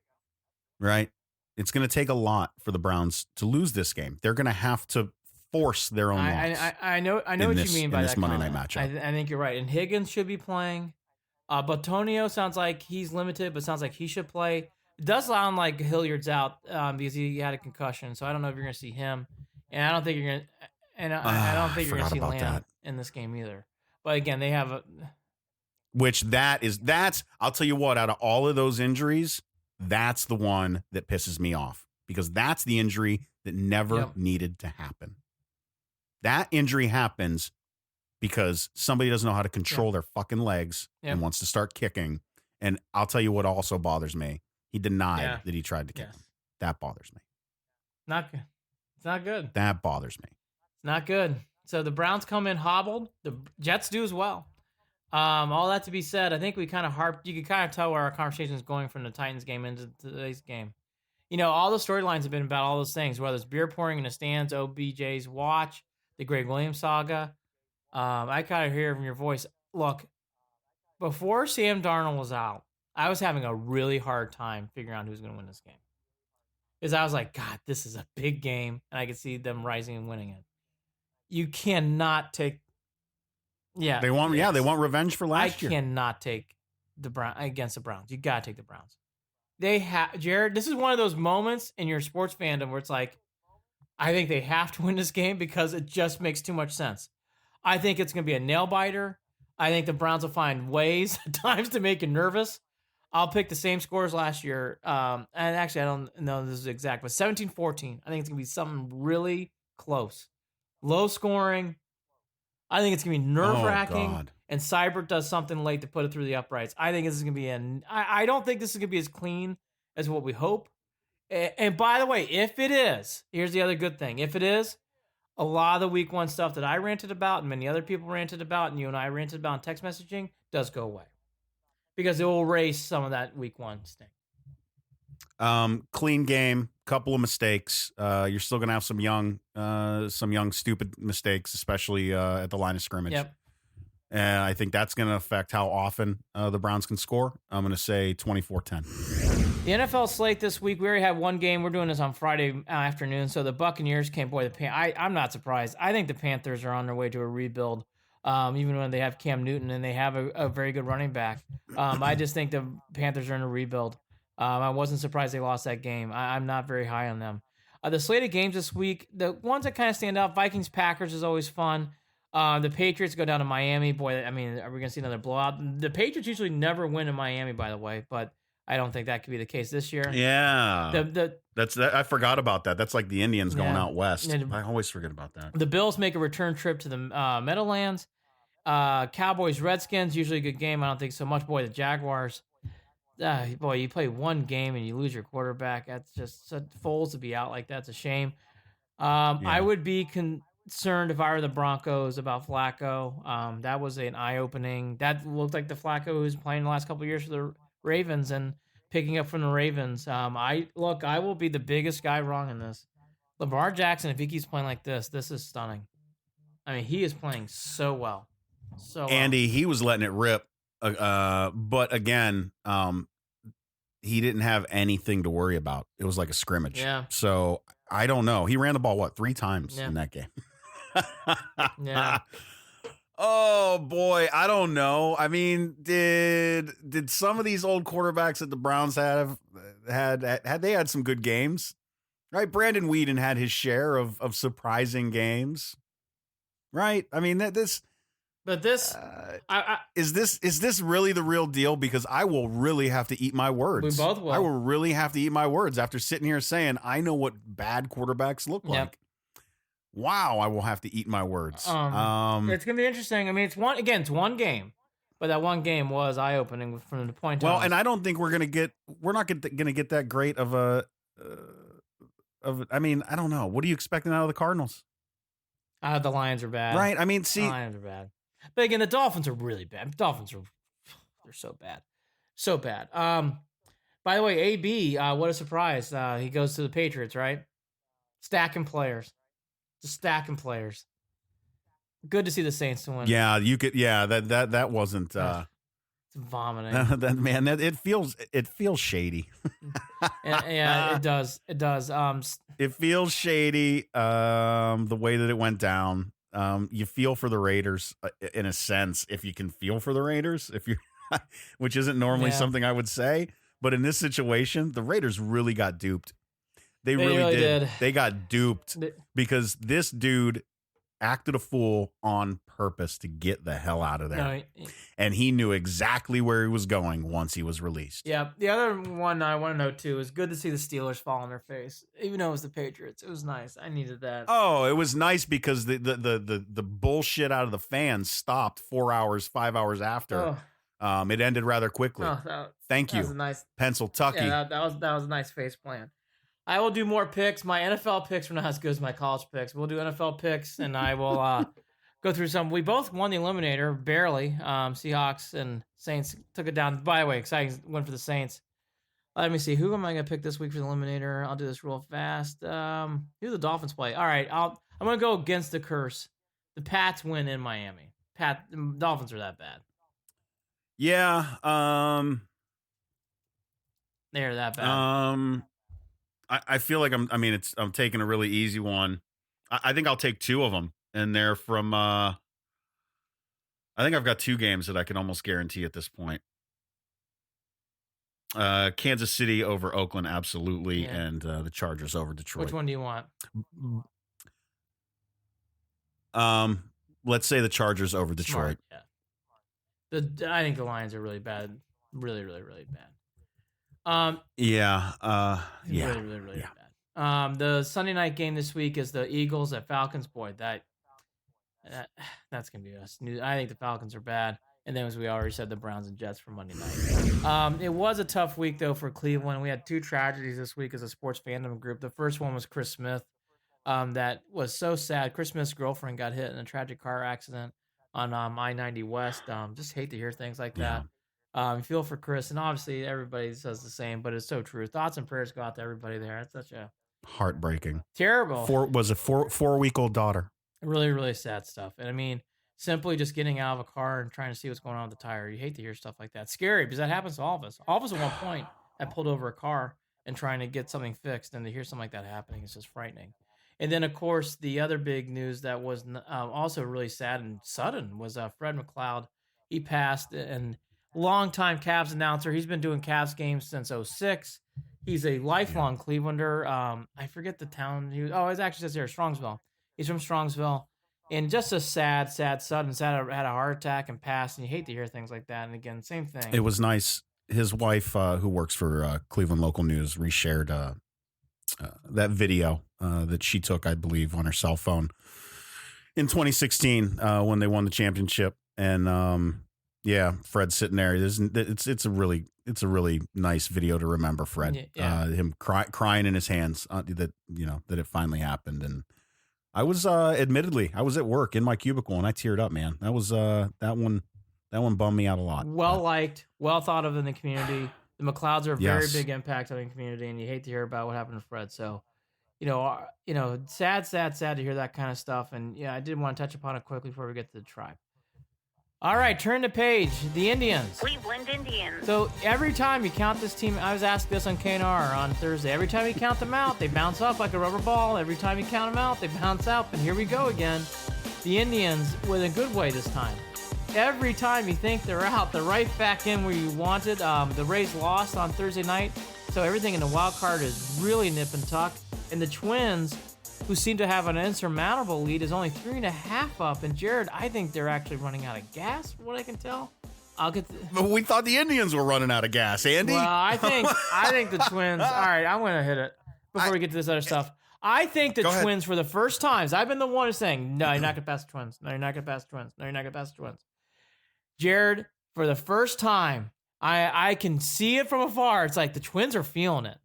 It's gonna take a lot for the Browns to lose this game. They're gonna have to force their own loss. I know what you mean by this that Monday comment. night matchup. I think you're right. And Higgins should be playing. Batonio sounds like he's limited, but sounds like he should play. It does sound like Hilliard's out because he had a concussion, so I don't know if you're going to see him. And I don't think you're going to. And I don't think you're going to see Lamb in this game either. But again, they have a. That's I'll tell you what. Out of all of those injuries, that's the one that pisses me off because that's the injury that never needed to happen. That injury happens because somebody doesn't know how to control their fucking legs and wants to start kicking. And I'll tell you what also bothers me. He denied that he tried to kick him. That bothers me. Not good. It's not good. That bothers me. It's not good. So the Browns come in hobbled. The Jets do as well. All that to be said, I think we kind of harped. You can kind of tell where our conversation is going from the Titans game into today's game. You know, all the storylines have been about all those things, whether it's beer pouring in the stands, OBJ's watch, the Greg Williams saga. I kind of hear from your voice. Look, before Sam Darnold was out, I was having a really hard time figuring out who's going to win this game. Because I was like, God, this is a big game, and I could see them rising and winning it. You cannot take. Yeah, they want revenge for last year. I cannot take the Browns against the Browns. You got to take the Browns. They have Jared. This is one of those moments in your sports fandom where it's like, I think they have to win this game because it just makes too much sense. I think it's going to be a nail biter. I think the Browns will find ways at times to make you nervous. I'll pick the same scores last year. And actually, I don't know this is exact, but 17-14. I think it's going to be something really close. Low scoring. I think it's going to be nerve-wracking. And Seibert does something late to put it through the uprights. I think this is going to be I don't think this is going to be as clean as what we hope. And by the way, if it is, here's the other good thing. If it is, a lot of the week one stuff that I ranted about and many other people ranted about and you and I ranted about in text messaging does go away. Because it will erase some of that week one stink. Clean game, couple of mistakes. You're still going to have some young stupid mistakes, especially at the line of scrimmage. Yep. And I think that's going to affect how often the Browns can score. I'm going to say 24-10. The NFL slate this week, we already had one game. We're doing this on Friday afternoon. So the Buccaneers came, I'm not surprised. I think the Panthers are on their way to a rebuild, even when they have Cam Newton and they have a very good running back. I just think the Panthers are in a rebuild. I wasn't surprised they lost that game. I'm not very high on them. The slate of games this week, the ones that kind of stand out, Vikings-Packers is always fun. The Patriots go down to Miami. Boy, I mean, are we going to see another blowout? The Patriots usually never win in Miami, by the way, but I don't think that could be the case this year. Yeah. The That's that. I forgot about that. That's like the Indians going Yeah. out west. And- I always forget about that. The Bills make a return trip to the Meadowlands. Cowboys, Redskins, usually a good game. I don't think so much. Boy, the Jaguars. Boy, you play one game and you lose your quarterback. That's just Foles to be out like that's a shame. I would be concerned if I were the Broncos about Flacco. That was an eye-opening. That looked like the Flacco who's playing the last couple of years for the Ravens and picking up from the Ravens. I will be the biggest guy wrong in this. Lamar Jackson, if he keeps playing like this is stunning. I mean, he is playing so well. So well. Andy, he was letting it rip. But again, he didn't have anything to worry about. It was like a scrimmage. Yeah. So I don't know. He ran the ball, 3 times in that game? Yeah. Oh boy, I don't know. I mean, did some of these old quarterbacks that the Browns had they had some good games? Right? Brandon Weeden had his share of surprising games. Right? I mean, But this, is this really the real deal? Because I will really have to eat my words. We both will. I will really have to eat my words after sitting here saying I know what bad quarterbacks look like. Wow, I will have to eat my words. It's gonna be interesting. I mean, it's one game, but that one game was eye opening from the point. Well, and I don't think we're not gonna get that great of a. I mean, I don't know. What are you expecting out of the Cardinals? The Lions are bad, right? I mean, the Lions are bad. But again, the Dolphins are really bad. They're so bad. So bad. By the way, AB, what a surprise. He goes to the Patriots, right? Stacking players. Just stacking players. Good to see the Saints win. Yeah, you could that wasn't it's vomiting. It feels shady. Yeah, it does. It does. It feels shady, the way that it went down. You feel for the Raiders in a sense, if you can feel for the Raiders, which isn't normally something I would say, but in this situation, the Raiders really got duped. They really did. They got duped because this dude acted a fool on purpose to get the hell out of there. And he knew exactly where he was going once he was released. Yeah. The other one I want to note too is good to see the Steelers fall on their face, even though it was the Patriots. It was nice. I needed that. Oh, it was nice because the bullshit out of the fans stopped 4 hours, 5 hours after. It ended rather quickly. Thank you. That was a nice Pennsylvania. Yeah, that was a nice face plan. I will do more picks. My NFL picks were not as good as my college picks. We'll do NFL picks, and I will go through some. We both won the Eliminator, barely. Seahawks and Saints took it down. By the way, exciting win for the Saints. Let me see. Who am I going to pick this week for the Eliminator? I'll do this real fast. Who do the Dolphins play? All right, I'm going to go against the curse. The Pats win in Miami. The Dolphins are that bad. Yeah. They're that bad. I feel like I'm taking a really easy one. I think I'll take 2 of them, and they're from. I think I've got 2 games that I can almost guarantee at this point. Kansas City over Oakland, absolutely, and the Chargers over Detroit. Which one do you want? Let's say the Chargers over Detroit. Smart, yeah. I think the Lions are really bad, really, really, really bad. Really, really bad. The Sunday night game this week is the Eagles at Falcons. Boy, that's gonna be us. I think the Falcons are bad, and then as we already said, the Browns and Jets for Monday night. It was a tough week though for Cleveland. We had 2 tragedies this week as a sports fandom group. The first one was Chris Smith. That was so sad. Chris Smith's girlfriend got hit in a tragic car accident on I-90 West. Just hate to hear things like that. Feel for Chris, and obviously everybody says the same, but it's so true. Thoughts and prayers go out to everybody there. It's such a heartbreaking, terrible. 4-week-old daughter. Really, really sad stuff. And I mean, simply just getting out of a car and trying to see what's going on with the tire. You hate to hear stuff like that. Scary because that happens to all of us. All of us at one point have pulled over a car and trying to get something fixed, and to hear something like that happening is just frightening. And then, of course, the other big news that was also really sad and sudden was Fred McLeod. He passed, and longtime Cavs announcer. He's been doing Cavs games since 2006. He's a lifelong Clevelander. I forget the town. It actually says here, Strongsville. He's from Strongsville. And just a sad son had a heart attack and passed. And you hate to hear things like that. And again, same thing. It was nice. His wife, who works for Cleveland Local News, reshared that video that she took, I believe, on her cell phone in 2016 when they won the championship. And yeah, Fred's sitting there. It's a really nice video to remember. Fred, him crying in his hands that it finally happened. And I was admittedly I was at work in my cubicle and I teared up, man. That was that one bummed me out a lot. Well liked, well thought of in the community. The McLeods are a very big impact on the community, and you hate to hear about what happened to Fred. So, sad to hear that kind of stuff. And yeah, I did want to touch upon it quickly before we get to the tribe. All right, turn the page. The Indians. Cleveland Indians. So every time you count this team, I was asked this on KNR on Thursday. Every time you count them out, they bounce up like a rubber ball. Every time you count them out, they bounce up. And here we go again. The Indians with a good way this time. Every time you think they're out, they're right back in where you wanted. The Rays lost on Thursday night, so everything in the wild card is really nip and tuck. And the Twins, who seem to have an insurmountable lead, is only 3.5 up. And Jared, I think they're actually running out of gas, from what I can tell. But we thought the Indians were running out of gas, Andy. Well, I think the Twins. All right, I'm going to hit it before we get to this other stuff. I think the Twins, for the first times, I've been the one who's saying, no, you're not going to pass the Twins. No, you're not going to pass the Twins. No, you're not going to pass the Twins. Jared, for the first time, I can see it from afar. It's like the Twins are feeling it.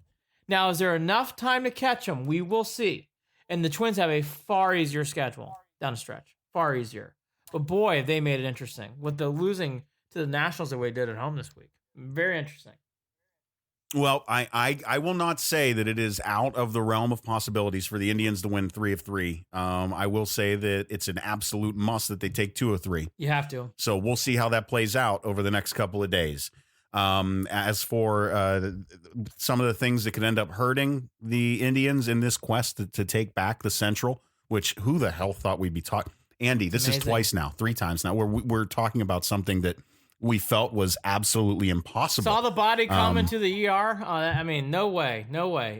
Now, is there enough time to catch them? We will see. And the Twins have a far easier schedule down the stretch. Far easier. But boy, have they made it interesting with the losing to the Nationals the way they did at home this week. Very interesting. Well, I will not say that it is out of the realm of possibilities for the Indians to win 3 of 3. I will say that it's an absolute must that they take 2 of 3. You have to. So we'll see how that plays out over the next couple of days. As for some of the things that could end up hurting the Indians in this quest to take back the Central, which who the hell thought we'd be talking? Andy, this is twice now, 3 times now. We're talking about something that we felt was absolutely impossible. Saw the body come into the ER. I mean, no way.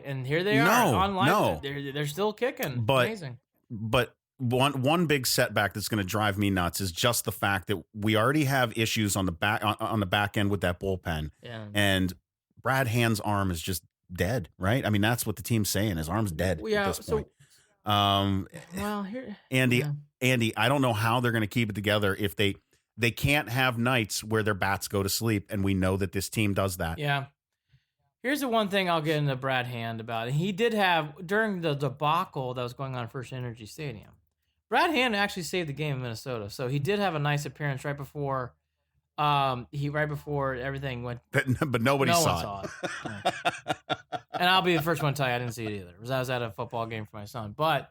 And here they are on live. No. They're still kicking. But, amazing. But one big setback that's going to drive me nuts is just the fact that we already have issues on the back end with that bullpen. Yeah. And Brad Hand's arm is just dead, right? I mean, that's what the team's saying. His arm's dead at this point. Andy, I don't know how they're going to keep it together if they can't have nights where their bats go to sleep, and we know that this team does that. Yeah. Here's the one thing I'll get into Brad Hand about. He did have, during the debacle that was going on at First Energy Stadium, Brad Hand actually saved the game in Minnesota. So he did have a nice appearance right before everything went. But nobody saw it. And I'll be the first one to tell you I didn't see it either, because I was at a football game for my son. But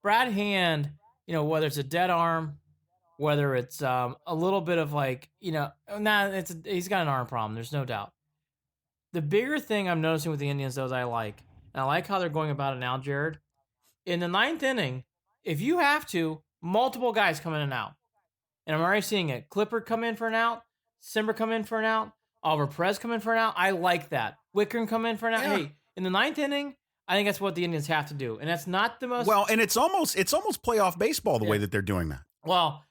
Brad Hand, whether it's a dead arm, whether it's a little bit of he's got an arm problem. There's no doubt. The bigger thing I'm noticing with the Indians, though, is I like how they're going about it now, Jared. In the 9th inning, if you have to, multiple guys come in and out. And I'm already seeing it. Clipper come in for an out. Simber come in for an out. Oliver Perez come in for an out. I like that. Wickren come in for an out. Yeah. Hey, in the 9th inning, I think that's what the Indians have to do. And that's not the most... Well, and it's almost playoff baseball the way that they're doing that. Well,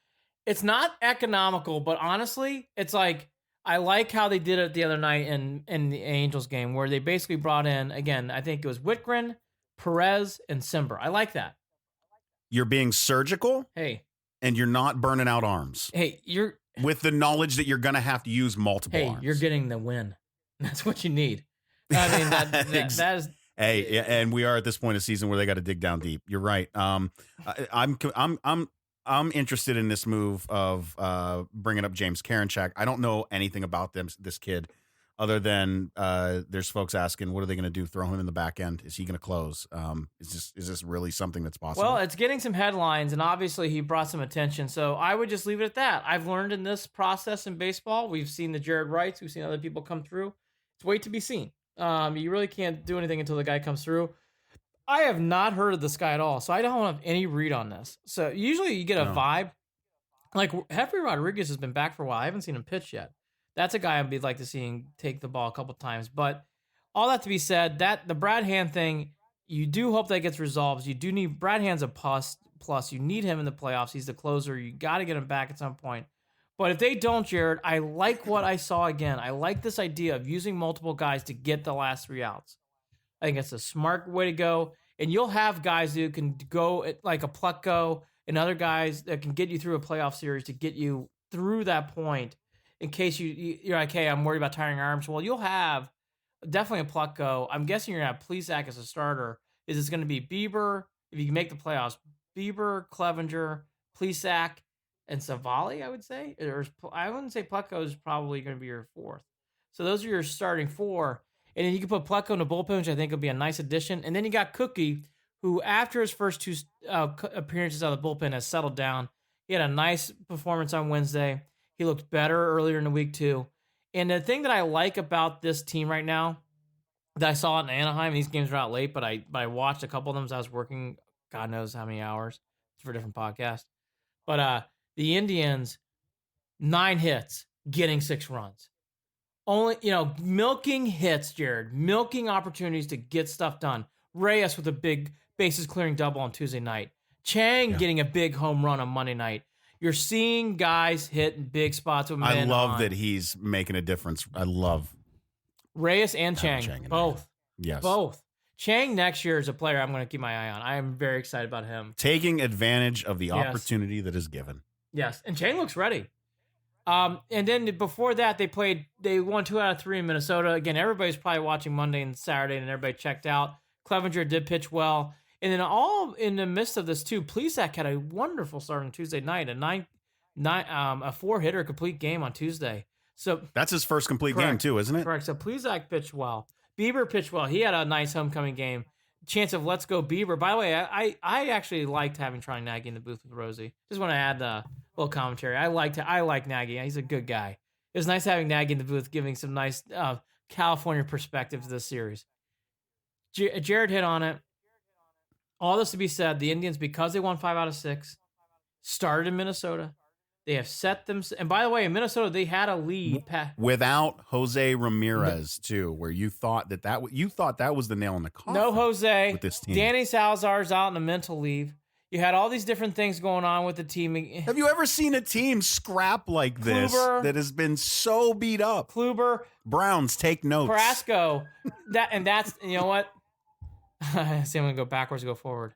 it's not economical, but honestly, it's like... I like how they did it the other night in the Angels game, where they basically brought in, again, I think it was Wickren, Perez, and Simber. I like that. You're being surgical. Hey. And you're not burning out arms. Hey, you're... With the knowledge that you're going to have to use multiple arms. Hey, you're getting the win. That's what you need. I mean, that is... Hey, and we are at this point of season where they got to dig down deep. You're right. I'm interested in this move of bringing up James Karinchak. I don't know anything about this kid other than there's folks asking, what are they going to do? Throw him in the back end? Is he going to close? Is this really something that's possible? Well, it's getting some headlines, and obviously he brought some attention. So I would just leave it at that. I've learned in this process in baseball, we've seen the Jared Wrights, we've seen other people come through. It's wait to be seen. You really can't do anything until the guy comes through. I have not heard of this guy at all, so I don't have any read on this. So usually you get a vibe. Like Jeffrey Rodriguez has been back for a while. I haven't seen him pitch yet. That's a guy I'd like to see him take the ball a couple times. But all that to be said, that the Brad Hand thing, you do hope that gets resolved. You do need Brad Hand's a plus. You need him in the playoffs. He's the closer. You got to get him back at some point. But if they don't, Jared, I like what I saw again. I like this idea of using multiple guys to get the last 3 outs. I think it's a smart way to go. And you'll have guys who can go like a Plutko and other guys that can get you through a playoff series to get you through that point in case you're like, hey, I'm worried about tiring arms. Well, you'll have definitely a Plutko. I'm guessing you're going to have Plesac as a starter. Is it's going to be Bieber, if you can make the playoffs, Bieber, Clevenger, Plesac, and Savali, I would say. Or I wouldn't say Plutko is probably going to be your fourth. So those are your starting 4. And then you can put Plutko in the bullpen, which I think will be a nice addition. And then you got Cookie, who after his first 2 appearances out of the bullpen has settled down. He had a nice performance on Wednesday. He looked better earlier in the week too. And the thing that I like about this team right now, that I saw it in Anaheim, these games are out late, but I watched a couple of them as I was working, God knows how many hours for a different podcast. But the Indians, 9 hits, getting 6 runs. Only, milking hits, Jared, milking opportunities to get stuff done. Reyes with a big bases clearing double on Tuesday night. Chang getting a big home run on Monday night. You're seeing guys hit in big spots with men. I love that he's making a difference. I love Reyes and Chang both. Yes. Both. Chang next year is a player I'm going to keep my eye on. I am very excited about him. Taking advantage of the opportunity that is given. Yes, and Chang looks ready. And then before that, they won 2 out of 3 in Minnesota. Again, everybody's probably watching Monday and Saturday, and everybody checked out. Clevenger did pitch well. And then all in the midst of this, too, Plesac had a wonderful start on Tuesday night, a 4-hitter complete game on Tuesday. So that's his first complete game, too, isn't it? Correct. So Plesac pitched well. Bieber pitched well. He had a nice homecoming game. Chance of let's go Bieber. By the way, I actually liked having Troy Nagy in the booth with Rosie. Just want to add a little commentary. I like Nagy. He's a good guy. It was nice having Nagy in the booth, giving some nice California perspective to this series. Jared hit on it. All this to be said, the Indians, because they won 5 out of 6, started in Minnesota. They have set them. And by the way, in Minnesota, they had a lead without Jose Ramirez too, where you thought that was the nail in the coffin. No Jose with this team. Danny Salazar's out on a mental leave. You had all these different things going on with the team. Have you ever seen a team scrap like this that has been so beat up? Kluber, Browns, take notes. Carrasco, that's you know what? See, I'm gonna go backwards, go forward.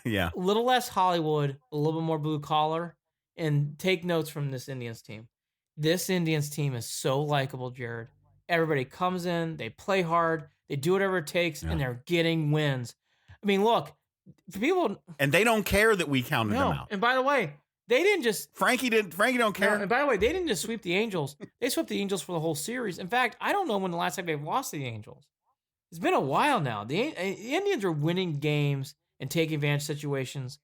Yeah, a little less Hollywood, a little bit more blue collar, and take notes from this Indians team. This Indians team is so likable, Jared. Everybody comes in, they play hard, they do whatever it takes, and they're getting wins. I mean, look, people, and they don't care that we counted them out. And by the way, they didn't just Frankie don't care. No, and by the way, they didn't just sweep the Angels. They swept the Angels for the whole series. In fact, I don't know when the last time they've lost to the Angels. It's been a while now. The Indians are winning games and taking advantage of situations.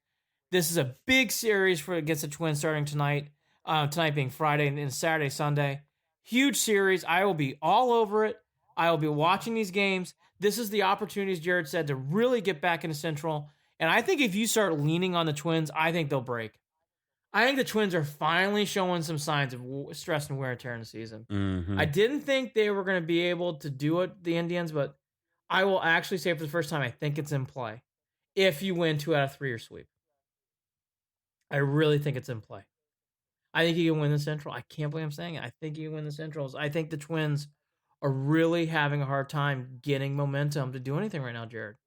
This is a big series against the Twins starting tonight. Tonight being Friday and Saturday, Sunday. Huge series. I will be all over it. I will be watching these games. This is the opportunity, as Jared said, to really get back into Central. And I think if you start leaning on the Twins, I think they'll break. I think the Twins are finally showing some signs of stress and wear and tear in the season. Mm-hmm. I didn't think they were going to be able to do it, the Indians, but I will actually say for the first time, I think it's in play. If you win 2 out of 3 or sweep. I really think it's in play. I think you can win the Central. I can't believe I'm saying it. I think you can win the Centrals. I think the Twins are really having a hard time getting momentum to do anything right now, Jared.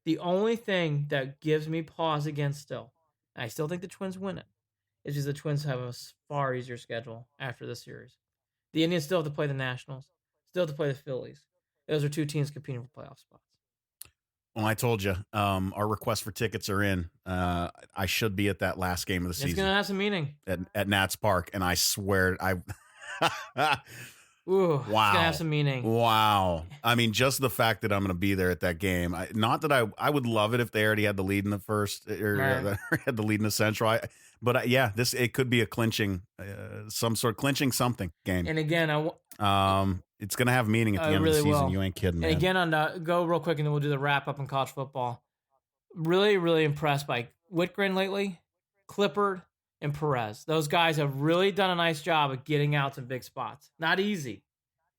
The only thing that gives me pause against still, and I still think the Twins win it, is just the Twins have a far easier schedule after this series. The Indians still have to play the Nationals, still have to play the Phillies. Those are 2 teams competing for playoff spots. Well, I told you, our requests for tickets are in. I should be at that last game of the season. It's going to have some meaning. At Nats Park, and I swear, Ooh, wow. It's going to have some meaning. Wow. I mean, just the fact that I'm going to be there at that game. Not that I would love it if they already had the lead in the first, or had the lead in the Central. It could be a clinching, some sort of clinching something game. And again, it's going to have meaning at the end of the season. Will. You ain't kidding, man. And again, go real quick, and then we'll do the wrap up in college football. Really, really impressed by Whitgren lately, Clippard, and Perez. Those guys have really done a nice job of getting out to big spots. Not easy.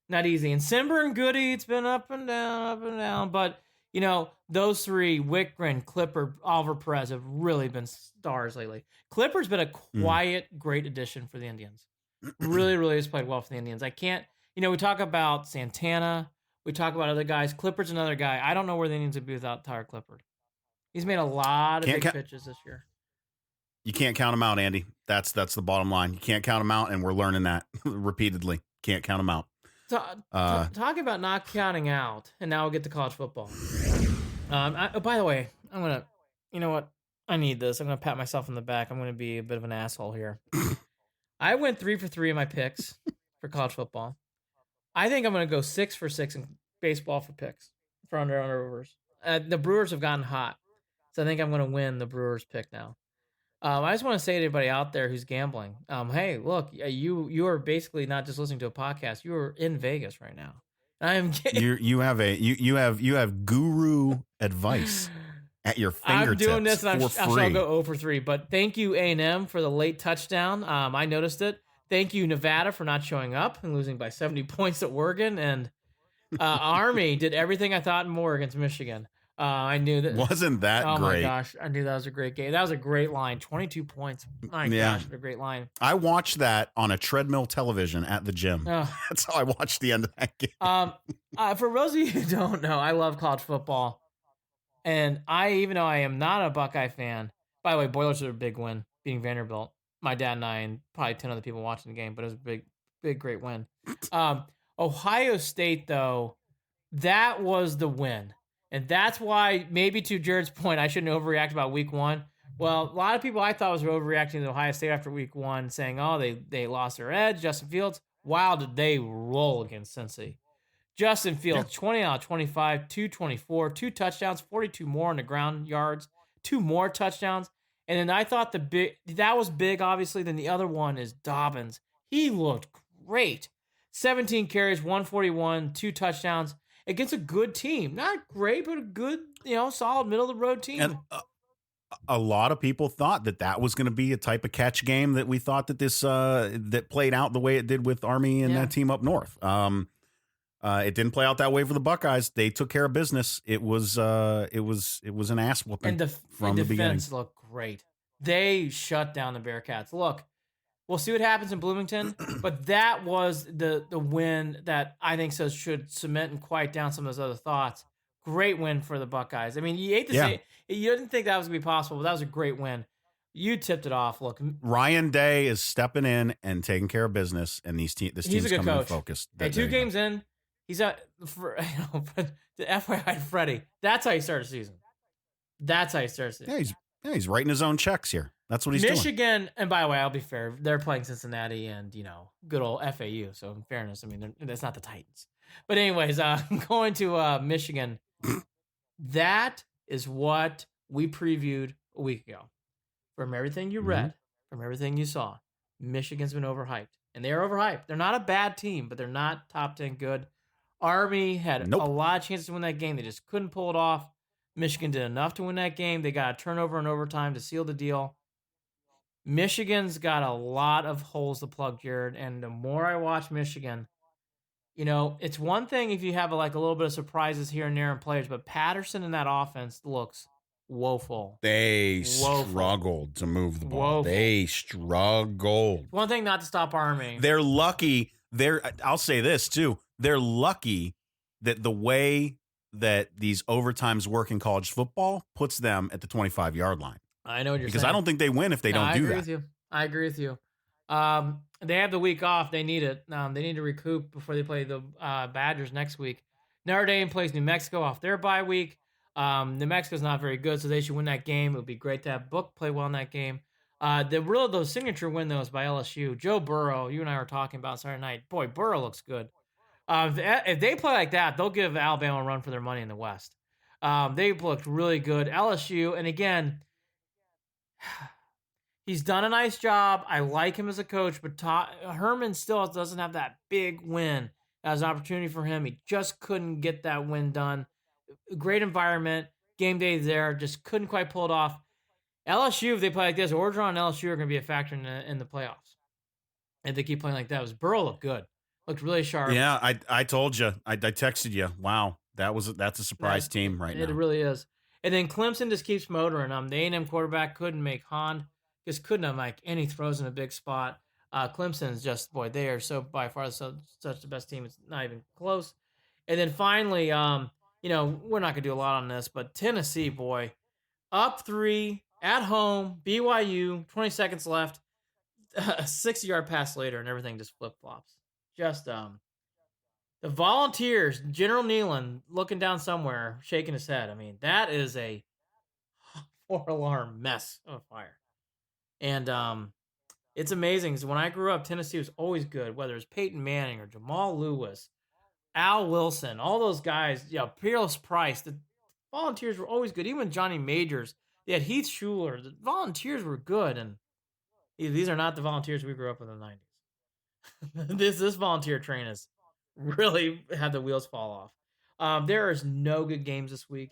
And Simber and Goody, it's been up and down, but those three, Wickren, Clipper, Oliver Perez, have really been stars lately. Clipper's been a quiet, great addition for the Indians. Really, really has played well for the Indians. I can't, we talk about Santana, we talk about other guys. Clippard's another guy. I don't know where the Indians would be without Tyler Clippard. He's made a lot of big pitches this year. You can't count them out, Andy. That's the bottom line. You can't count them out, and we're learning that repeatedly. Can't count them out. Talking about not counting out, and now we'll get to college football. By the way, I'm going to, you know what? I need this. I'm going to pat myself on the back. I'm going to be a bit of an asshole here. I went 3 for 3 in my picks for college football. I think I'm going to go 6 for 6 in baseball for picks for under-overs. The Brewers have gotten hot, so I think I'm going to win the Brewers pick now. I just want to say to everybody out there who's gambling, hey, look, you are basically not just listening to a podcast. You are in Vegas right now. I'm you have guru advice at your fingertips. I'm doing this, and I'll go 0 for 3. But thank you, A&M, for the late touchdown. I noticed it. Thank you, Nevada, for not showing up and losing by 70 points at Oregon. And Army did everything I thought and more against Michigan. I knew that. Wasn't that great? Oh, my gosh. I knew that was a great game. That was a great line. 22 points. My gosh, what a great line. I watched that on a treadmill television at the gym. That's how I watched the end of that game. For those of you who don't know, I love college football. And even though I am not a Buckeye fan, by the way, Boilers are a big win, beating Vanderbilt. My dad and I and probably 10 other people watching the game, but it was a big, great win. Ohio State, though, that was the win. And that's why, maybe to Jared's point, I shouldn't overreact about week 1. Well, a lot of people I thought was overreacting to Ohio State after week 1, saying, they lost their edge. Justin Fields, wow, did they roll against Cincy. Justin Fields, 20 out of 25, 224, 2 touchdowns, 42 more on the ground yards, 2 more touchdowns. And then I thought that was big, obviously. Then the other one is Dobbins. He looked great. 17 carries, 141, 2 touchdowns. Against a good team. Not great, but a good, solid middle-of-the-road team. And a lot of people thought that was going to be a type of catch game that we thought that this that played out the way it did with Army and that team up north. It didn't play out that way for the Buckeyes. They took care of business. It was an ass whooping from the beginning. Defense looked great. They shut down the Bearcats. Look, we'll see what happens in Bloomington, but that was the win that I think should cement and quiet down some of those other thoughts. Great win for the Buckeyes. I mean, you hate to say it, you didn't think that was going to be possible, but that was a great win. You tipped it off. Look, Ryan Day is stepping in and taking care of business, and this team's coming in focused. Hey, 2 games in, he's at the FYI, Freddie. That's how you start a season. Yeah, he's writing his own checks here. That's what he's doing. Michigan, and by the way, I'll be fair, they're playing Cincinnati and, good old FAU. So in fairness, I mean, that's not the Titans. But anyways, going to Michigan, that is what we previewed a week ago. From everything you read, from everything you saw, Michigan's been overhyped. And they are overhyped. They're not a bad team, but they're not top 10 good. Army had a lot of chances to win that game. They just couldn't pull it off. Michigan did enough to win that game. They got a turnover in overtime to seal the deal. Michigan's got a lot of holes to plug, Jared. And the more I watch Michigan, it's one thing if you have a little bit of surprises here and there in players, but Patterson in that offense looks woeful. They struggled to move the ball. They struggled. One thing not to stop Army. They're lucky. I'll say this too. They're lucky that the way that these overtimes work in college football puts them at the 25-yard line. I know what you're saying. Because I don't think they win if they don't do that. I agree with you. They have the week off. They need it. They need to recoup before they play the Badgers next week. Notre Dame plays New Mexico off their bye week. New Mexico's not very good, so they should win that game. It would be great to have Book play well in that game. The signature win, though, is by LSU. Joe Burrow, you and I were talking about Saturday night. Boy, Burrow looks good. If they play like that, they'll give Alabama a run for their money in the West. They looked really good. LSU, and again, he's done a nice job. I like him as a coach, but Herman still doesn't have that big win as an opportunity for him. He just couldn't get that win done. Great environment. Game day there. Just couldn't quite pull it off. LSU, if they play like this, Orgeron and LSU are going to be a factor in the playoffs. If they keep playing like that. Burrow looked good. Looked really sharp. Yeah, I told you. I texted you. Wow. That's a surprise team right now. It really is. And then Clemson just keeps motoring. The A&M quarterback couldn't make just couldn't make any throws in a big spot. Clemson's just, boy, they are so by far such the best team. It's not even close. And then finally, we're not going to do a lot on this, but Tennessee, boy, up 3 at home, BYU, 20 seconds left, a 60-yard pass later, and everything just flip-flops. Just the Volunteers, General Nealon looking down somewhere, shaking his head. I mean, that is a 4-alarm mess of a fire. And it's amazing because when I grew up, Tennessee was always good, whether it's Peyton Manning or Jamal Lewis, Al Wilson, all those guys, Peerless Price. The Volunteers were always good. Even Johnny Majors, they had Heath Schuler. The Volunteers were good, and these are not the Volunteers we grew up with in the 90s. This Volunteer train has really had the wheels fall off. There is no good games this week.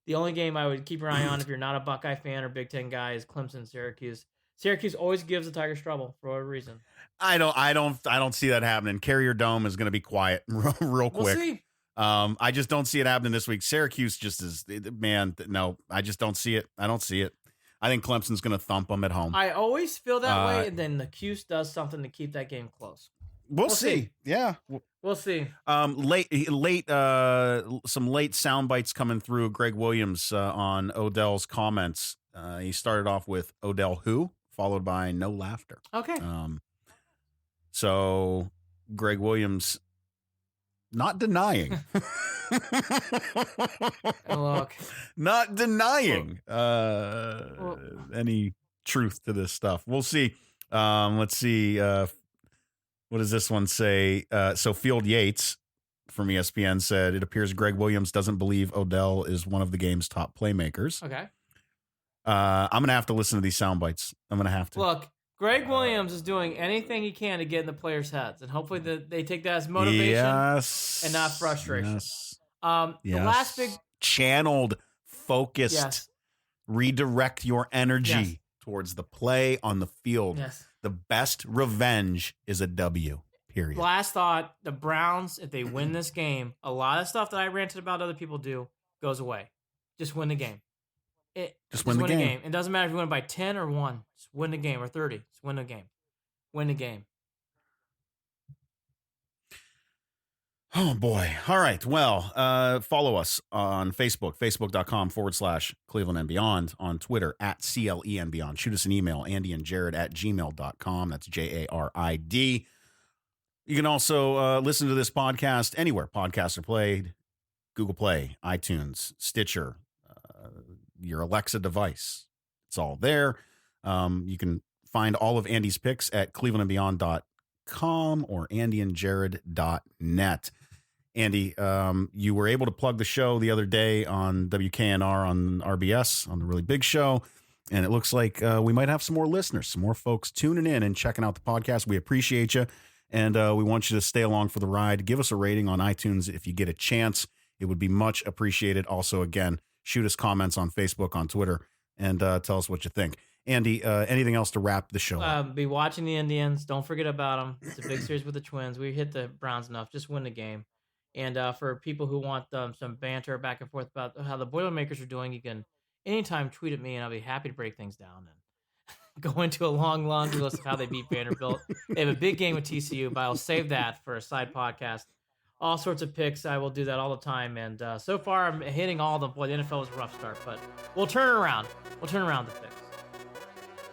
The only game I would keep your eye on if you're not a Buckeye fan or Big Ten guy is Clemson-Syracuse. Syracuse always gives the Tigers trouble for whatever reason. I don't see that happening. Carrier Dome is going to be quiet real quick. We'll see. I just don't see it happening this week. Syracuse just is, man. No, I just don't see it. I don't see it. I think Clemson's going to thump them at home. I always feel that way, and then the Cuse does something to keep that game close. We'll see. Yeah, we'll see. Some late sound bites coming through. Greg Williams on Odell's comments. He started off with Odell who, followed by no laughter. Okay. So Greg Williams not denying. Look. Not denying any truth to this stuff. We'll see. Let's see. What does this one say? So Field Yates from ESPN said, it appears Greg Williams doesn't believe Odell is one of the game's top playmakers. Okay. I'm going to have to listen to these sound bites. I'm going to have to. Look, Greg Williams is doing anything he can to get in the players' heads, and hopefully they take that as motivation and not frustration. Yes. The last big channeled, focused, redirect your energy towards the play on the field. Yes. The best revenge is a W, period. Last thought, the Browns, if they win this game, a lot of stuff that I ranted about other people do goes away. Just win the game. Just win the game. It doesn't matter if you win by 10 or 1. Just win the game, or 30. Just win the game. Win the game. Oh, boy. All right. Well, follow us on Facebook, facebook.com/Cleveland and Beyond, on Twitter @CLE and Beyond. Shoot us an email, andyandjared@gmail.com. That's JARID. You can also listen to this podcast anywhere podcasts are played: Google Play, iTunes, Stitcher, your Alexa device. It's all there. You can find all of Andy's picks at clevelandandbeyond.com or andyandjared.net. Andy, you were able to plug the show the other day on WKNR on RBS on the Really Big Show, and it looks like we might have some more listeners, some more folks tuning in and checking out the podcast. We appreciate you, and we want you to stay along for the ride. Give us a rating on iTunes if you get a chance. It would be much appreciated. Also, again, shoot us comments on Facebook, on Twitter, and tell us what you think. Andy, anything else to wrap the show up? Be watching the Indians. Don't forget about them. It's a big series with the Twins. We hit the Browns enough. Just win the game. And for people who want some banter back and forth about how the Boilermakers are doing, you can anytime tweet at me, and I'll be happy to break things down and go into a long laundry list of how they beat Vanderbilt. They have a big game with TCU, but I'll save that for a side podcast. All sorts of picks. I will do that all the time. And so far, I'm hitting all of them. Boy, the NFL was a rough start, but we'll turn it around. We'll turn around the picks.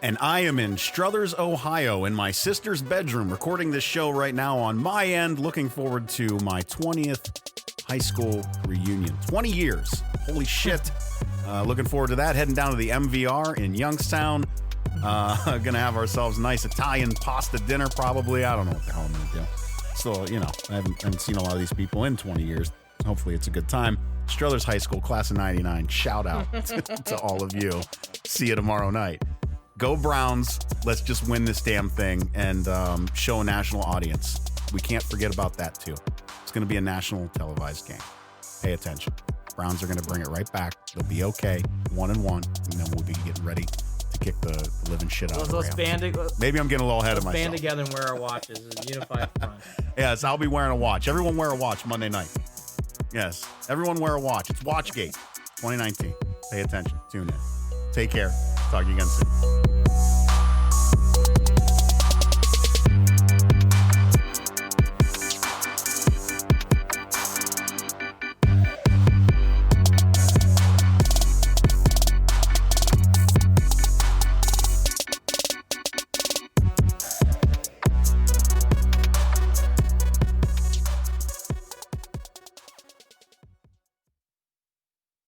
And I am in Struthers, Ohio, in my sister's bedroom, recording this show right now on my end. Looking forward to my 20th high school reunion. 20 years. Holy shit. Looking forward to that. Heading down to the MVR in Youngstown. Gonna have ourselves a nice Italian pasta dinner, probably. I don't know what the hell I'm gonna do. So, I haven't seen a lot of these people in 20 years. Hopefully it's a good time. Struthers High School, class of 99. Shout out to all of you. See you tomorrow night. Go Browns. Let's just win this damn thing and show a national audience. We can't forget about that, too. It's going to be a national televised game. Pay attention. Browns are going to bring it right back. They'll be okay. 1-1. And then we'll be getting ready to kick the living shit out of the Rams. Maybe I'm getting a little ahead of myself. Band together and wear our watches. A unified front. Yes, I'll be wearing a watch. Everyone wear a watch Monday night. Yes. Everyone wear a watch. It's Watchgate 2019. Pay attention. Tune in. Take care. Talk to you again soon.